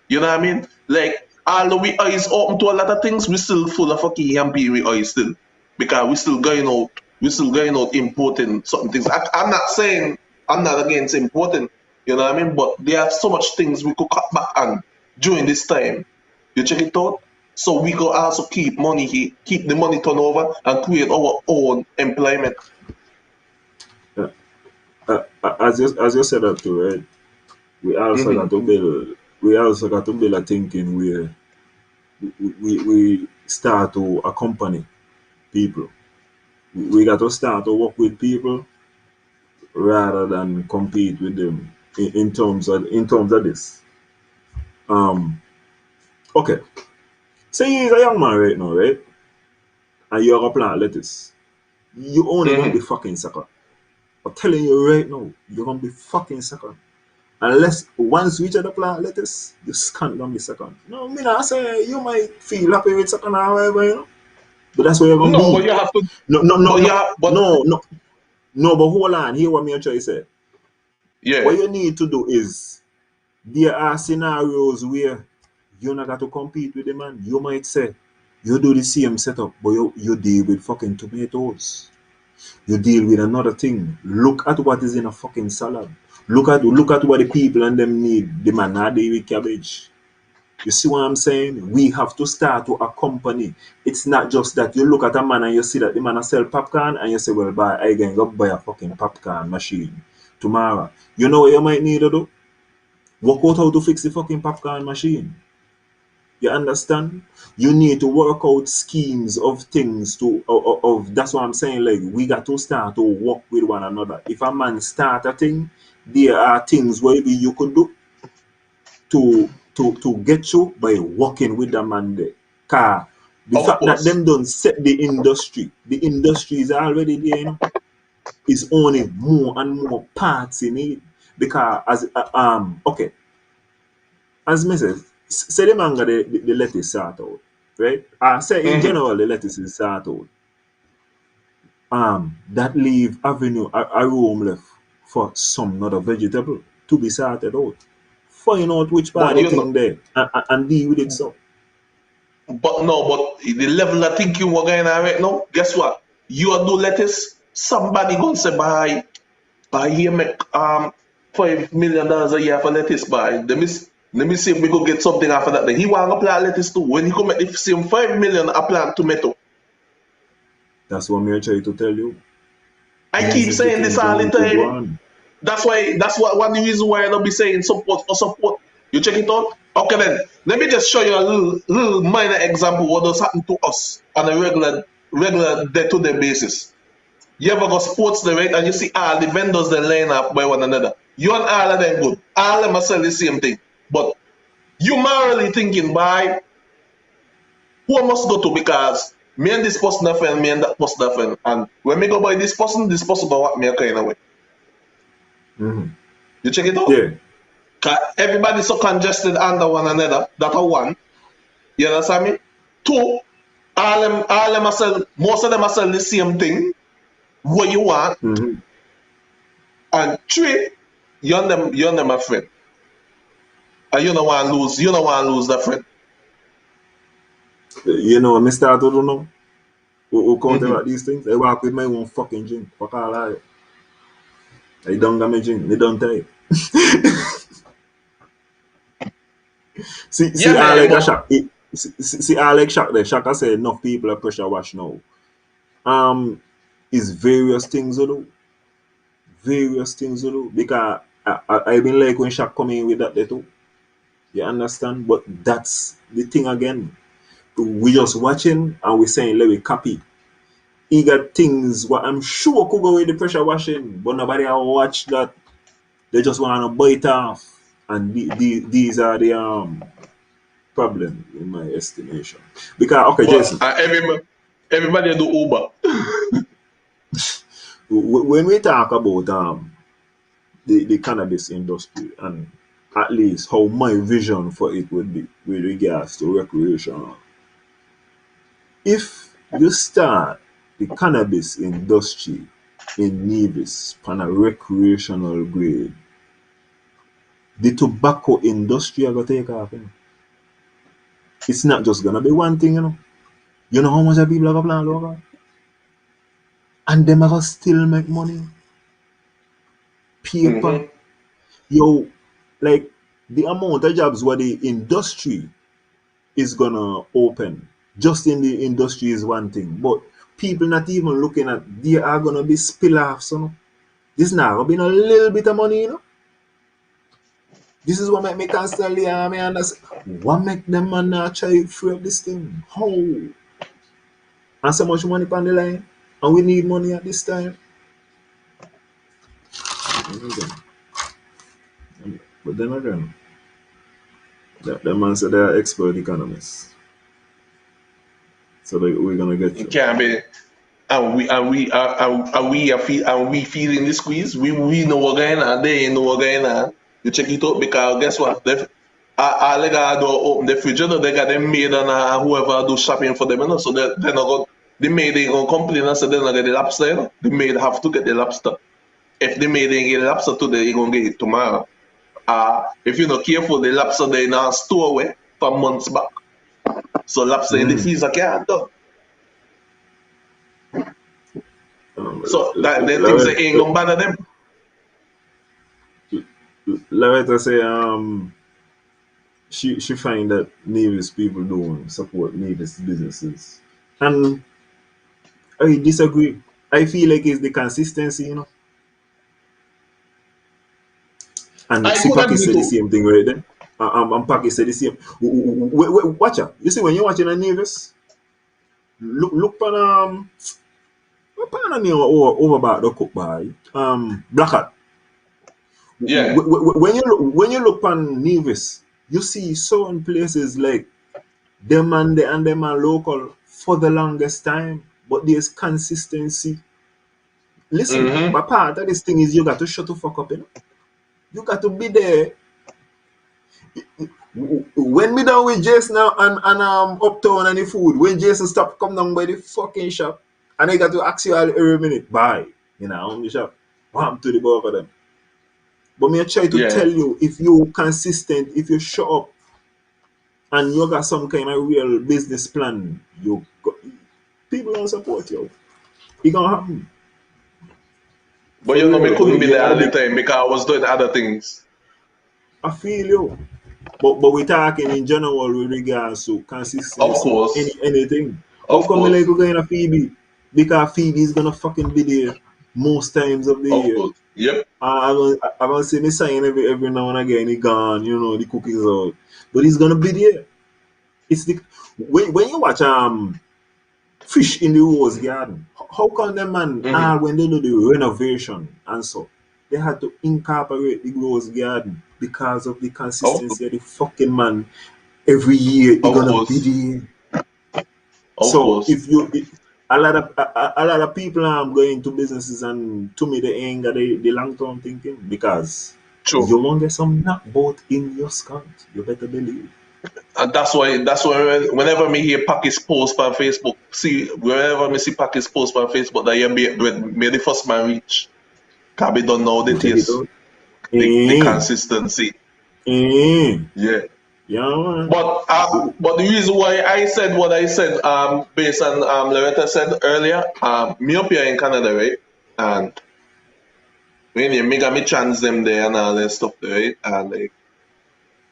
You know what I mean? Like, although we eyes open to a lot of things, we still full of fucking yampy we eyes still. Because we still going out importing certain things. I'm not saying I'm not against importing, you know what I mean? But there are so much things we could cut back on during this time. You check it out? So we could also keep money here, keep the money turnover and create our own employment. Uh, as you said that too, right? We also got Hmm. to build. We also got to build a thinking where we start to accompany people. We got to start to work with people rather than compete with them in terms of this. Um, okay. Say you're a young man right now, right? And you're gonna plant lettuce. You only gonna be Mm-hmm. fucking sucker. I'm telling you right now, you're gonna be fucking sucker. Unless once you reach the plant lettuce, you can't gonna be second. No, me not say you might feel happy with second or whatever, you know. But that's where you're gonna No, but be. you have to. No, no, no, But no, yeah, but no, no, no. But hold on, hear what me and Troy say. What yeah. you need to do is there are scenarios where you're not got to compete with the man. You might say you do the same setup, but you deal with fucking tomatoes. You deal with another thing. Look at what is in a fucking salad. Look at what the people and them need. The man not deal with cabbage. You see what I'm saying? We have to start to accompany. It's not just that you look at a man and you see that the man a sell popcorn and you say, well, buy I can go buy a fucking popcorn machine tomorrow. You know what you might need to do? Work out how to fix the fucking popcorn machine. You understand? You need to work out schemes of things of that's what I'm saying. Like we got to start to work with one another. If a man start a thing, there are things where you could do to get you by working with the man there. Car the Of fact that course. them don't set the industry is already there, you know. It's only more and more parts in it. Because as okay, as me say the manga the lettuce sort out, right? Say in Mm-hmm. general the lettuce is sort out. That leave avenue a room left for some other vegetable to be sorted out. Find out which part But of the you know, thing there and deal with it so. but no, but the level of thinking we're going on right now, guess what? You do lettuce, somebody gonna say buy here make $5 million a year for lettuce buy. Let me see if we could get something after that. Then he want to plant lettuce too. When he come make the same 5 million a plant tomato. That's what me try to tell you. I These keep is the saying this things you all the need to go time. on. That's what one of the reason why I don't be saying support for support. You check it out? Okay then. Let me just show you a little minor example what does happen to us on a regular day-to-day basis. You ever go sports the right and you see all the vendors they line up by one another. You and all of them good. All of them are sell the same thing. But you morally thinking by who I must go to because me and this person are friend, me and that person are friend. And when me go by this person go what me a kind of way. Hmm. You check it out? Yeah. 'Cause everybody so congested under one another. That are one. You understand me? Two, all them are sell, most of them are sell the same thing. What you want. Hmm. And three, you and them are friend. And you don't want to lose that friend. You know, me start to do now. Who count Mm-hmm. about these things? I walk with my own fucking drink. Fuck all that. I don't got my drink. Me don't tell you. See, Yeah, I man, like a but shock. See, I like shock there. Shock I say enough people are pressure wash now. Um, is various things to do. Various things to do. Because I been like when shock come in with that there too. You understand? But that's the thing again. We just watching and we saying let me copy. He got things what I'm sure could go with the pressure washing, but nobody will watch that. They just want to bite off, and these are the problem in my estimation. Because okay, but Jason, everybody do Uber. when we talk about the cannabis industry and at least how my vision for it would be with regards to recreational, if you start the cannabis industry in Nevis on a recreational grade, the tobacco industry are gonna take off. You know? It's not just gonna be one thing, you know. You know how much of people have a plant over? And them are gonna still make money. Paper. Mm-hmm. Yo, like the amount of jobs where the industry is gonna open. Just in the industry is one thing. But people not even looking at there are gonna be spill offs, you know. This now gonna be a little bit of money, you know. This is what make me constantly me understand. What make them man not try free up this thing? How? And so much money on the line. And we need money at this time. But then again, that man said they are expert economists. So we're gonna get It you. can't be. And we feeling the squeeze. We know what's going on. They ain't know what's going on. You check it out because guess what? All they gotta do open the fridge. You know, they got them maid and whoever do shopping for them. You know, so they're not going. The maid ain't gonna complain and say they're not get the lobster. You know? The maid have to get the lobster. If the maid ain't get the lobster today, he gonna get it tomorrow. If you're not careful, the lobster they now store away for months back. So lobster in the Mm. freezer can't do. Um, So that the things that ain't Loretta, gonna bother them. Loretta say she find that Nevis people don't support Nevis businesses, and I disagree. I feel like it's the consistency, you know. And I could Sipaki agree said the too. same thing right then. And Paki said the same. Watch out. You see when you're watching a Nevis, look for what part of me over about the cook by Black Hat. Yeah. When you look on Nevis, you see certain places like them are local for the longest time, but there's consistency. Listen, Mm-hmm. but part of this thing is you got to shut the fuck up, you know. You got to be there. When me down with Jason now and Uptown and the food, when Jason stop come down by the fucking shop, and I got to ask you all every minute, bye, you know, on the shop, what happened to the both of them? But me I try to Yeah. tell you, if you consistent, if you show up and you got some kind of real business plan, people don't support you. It gonna happen. But For you know, me real. But couldn't be you there gotta all the be, time because I was doing other things. I feel you. But we're talking in general with regards to Of consistency. course. Anything. How Of come me like course. going to Phoebe? Because Phoebe is gonna fucking be there most times of the Of year. course. Yep. I'm gonna see me sign every now and again. He gone, you know, the cookies out. But he's gonna be there. It's the when you watch Fish in the Rose Garden. How come them man Mm-hmm. when they do the renovation and so they had to incorporate the Rose Garden because of the Of course. consistency of the fucking man. Every year he Of gonna be course. there. Of So course. if you a lot of people going into businesses and to me they ain't got the long term thinking because True. you won't get some knock boat in your skull. You better believe. And that's why whenever me hear Package post on Facebook, see wherever me see Package post on Facebook that you may the first man reach. Can be done now the Check it taste. out. The Eh, consistency. eh. Yeah. Yeah, man. But the reason why I said what I said, based on Loretta said earlier, me up here in Canada, right? And when you make me trans them there and all that stuff there, right? And like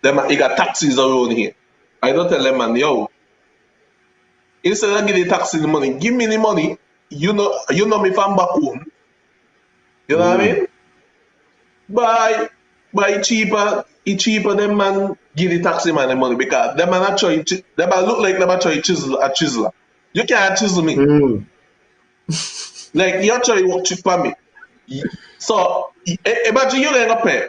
them you got taxis around here. I don't tell them man, yo, instead of give the taxi the money, give me the money. You know me from back home. You know what I Mm. mean? Buy cheaper, it cheaper them man give the taxi man the money because them man actually them man look like them actually chisel a chiseler. You can't chisel me. Mm. Like you actually work cheap for me. So imagine you going to pay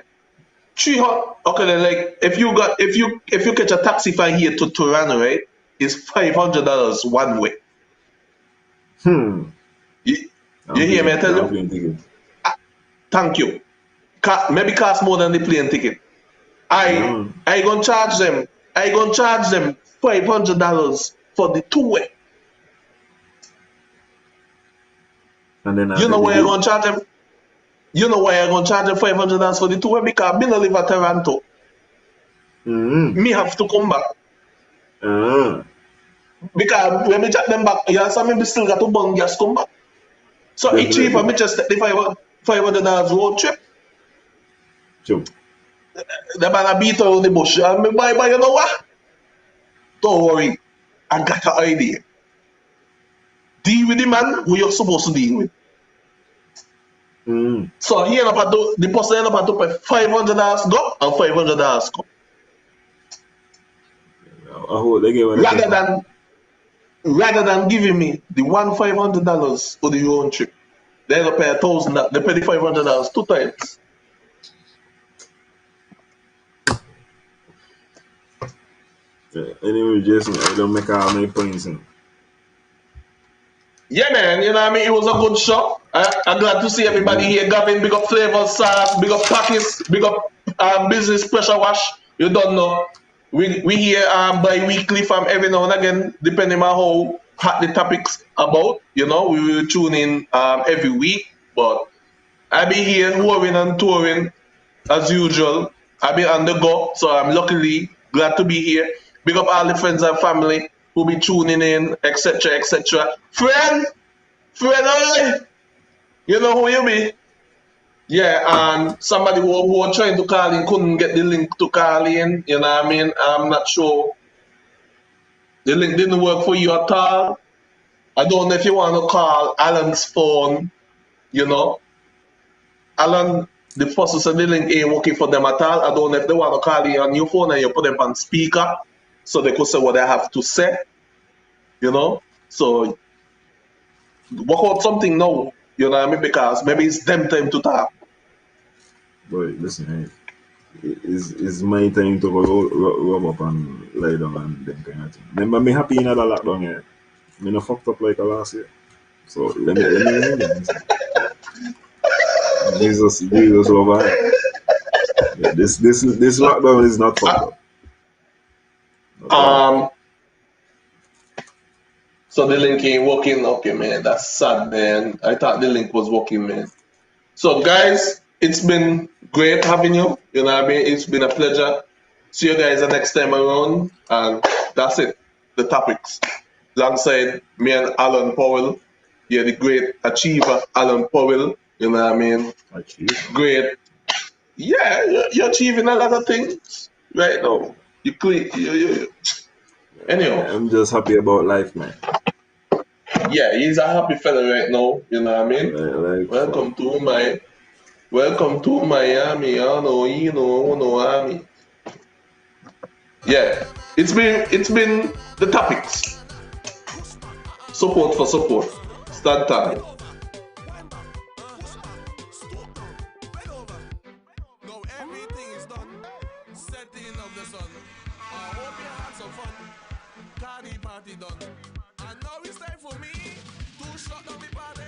300. Okay, then like if you catch a taxi from here to Toronto, right? It's $500 one way. Hmm. You, you hear me? I tell I'm you. playing ticket. Thank you. Maybe cost more than the plane ticket. Yeah, I man. I gonna charge them. I gonna charge them $500 for the two way. And then I You know take the why I bill. gonna charge them? You know why I gonna charge them $500 for the two way? Because me no live at Toronto. Mm. Me have to come back. Ah. Because when me chat them back, you understand me still got to bung gas come back. So it's cheaper Definitely. me just take the $500 road trip. True. The man a beat around the bush. And me buy, you know what? Don't worry. I got an idea. Deal with the man who you're supposed to deal with. Mm. So he end up at the person end up at to pay $500 go and $500 come. I hope they get what they pay Rather for. than rather than giving me the one $500 for the round trip, they end up pay $1,000. They pay the $500 two times. Yeah. Anyway, Jason, I don't make all my points. Yeah, man, you know what I mean? It was a good show. I'm glad to see everybody Yeah. here. Gavin, big up Flavor Sauce, big up Packets, big up Business Pressure Wash. You don't know. We hear bi-weekly from every now and again, depending on how hot the topics about. You know, we will tune in every week. But I be here touring and touring as usual. I be on the go, so I'm luckily glad to be here. Big up all the friends and family who be tuning in, etc., etc. Friend, oi! You know who you be? Yeah, and somebody who was trying to call in couldn't get the link to call in. You know what I mean? I'm not sure the link didn't work for you at all. I don't know if you want to call Alan's phone. You know, Alan, the person said the link ain't working for them at all. I don't know if they want to call you on your phone and you put them on speaker so they could say what they have to say. You know, so work out something now. You know what I mean? Because maybe it's them time to talk. Boy, listen, hey, it's my time to rub up and lie down and them kind of thing. Remember me happy in the lockdown here. Me no fucked up like a last year. So let me remind you. Jesus over here. Yeah, this lockdown is not fucked up. Not at all. Um, so the link ain't working. Okay, man, that's sad, man. I thought the link was working, man. So, guys, it's been great having you. You know what I mean? It's been a pleasure. See you guys the next time around. And that's it. The topics. Alongside me and Alan Powell. You're the great achiever, Alan Powell. You know what I mean? Achieve. Great. Yeah, you're achieving a lot of things right now. You clean. Anyhow, I'm just happy about life, man. yeah, he's a happy fella right now. You know what I mean? Like fuck. Welcome to Miami. You know, Miami. Yeah, it's been the topics. Support for support. Start time. Now everything is done. Setting of the sun. I hope you had some fun. Cardi party done. And now it's time for me to shut down the party.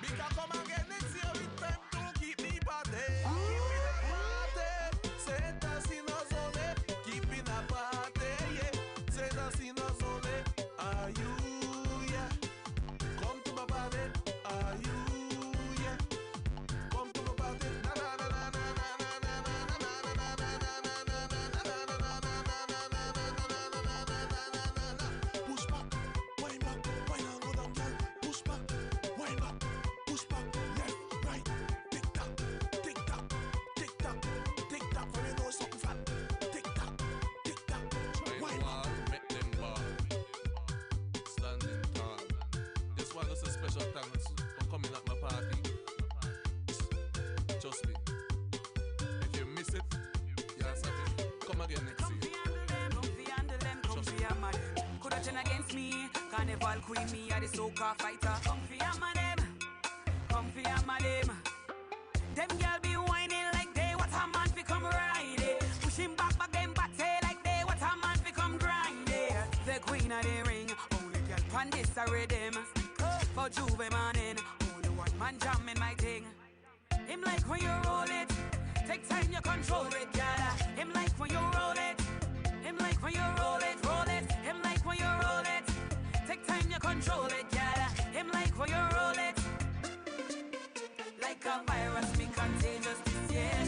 Because come again next year with time to keep the party. Keeping a party. Set us in a zone. Keeping a party. Yeah. Set us in a zone. Are you? Yeah. Come to my party. Are you? Yeah. Come to my party. Na na na na na na na na na na na na push back, wind and go down, girl. Push back, wind back, push back, left, right, tick tock, tick tock, tick tock, tick tock. For me know something fat. Tick tock, tick tock, wind back. Make them bar, standing tall. This one is a special thanks for coming at my party. Trust me. If you miss it, you have something. Come again next year. Coulda turn against me, carnival queen, me a the soca fighter. Come fi a madam. Them girl be whining like they what a man fi come ride it. Pushing back them body like they what a man fi come grind it. The queen of the ring, only girl pan this a rhythm. For Juve morning, only one man jamming my thing. Him like when you roll it, take time you control it, girl. Him like when you roll it. Him like when you roll it. Him like when you roll it. Take time you control it, yeah. Him like when you roll it. Like a virus, me contagious this year.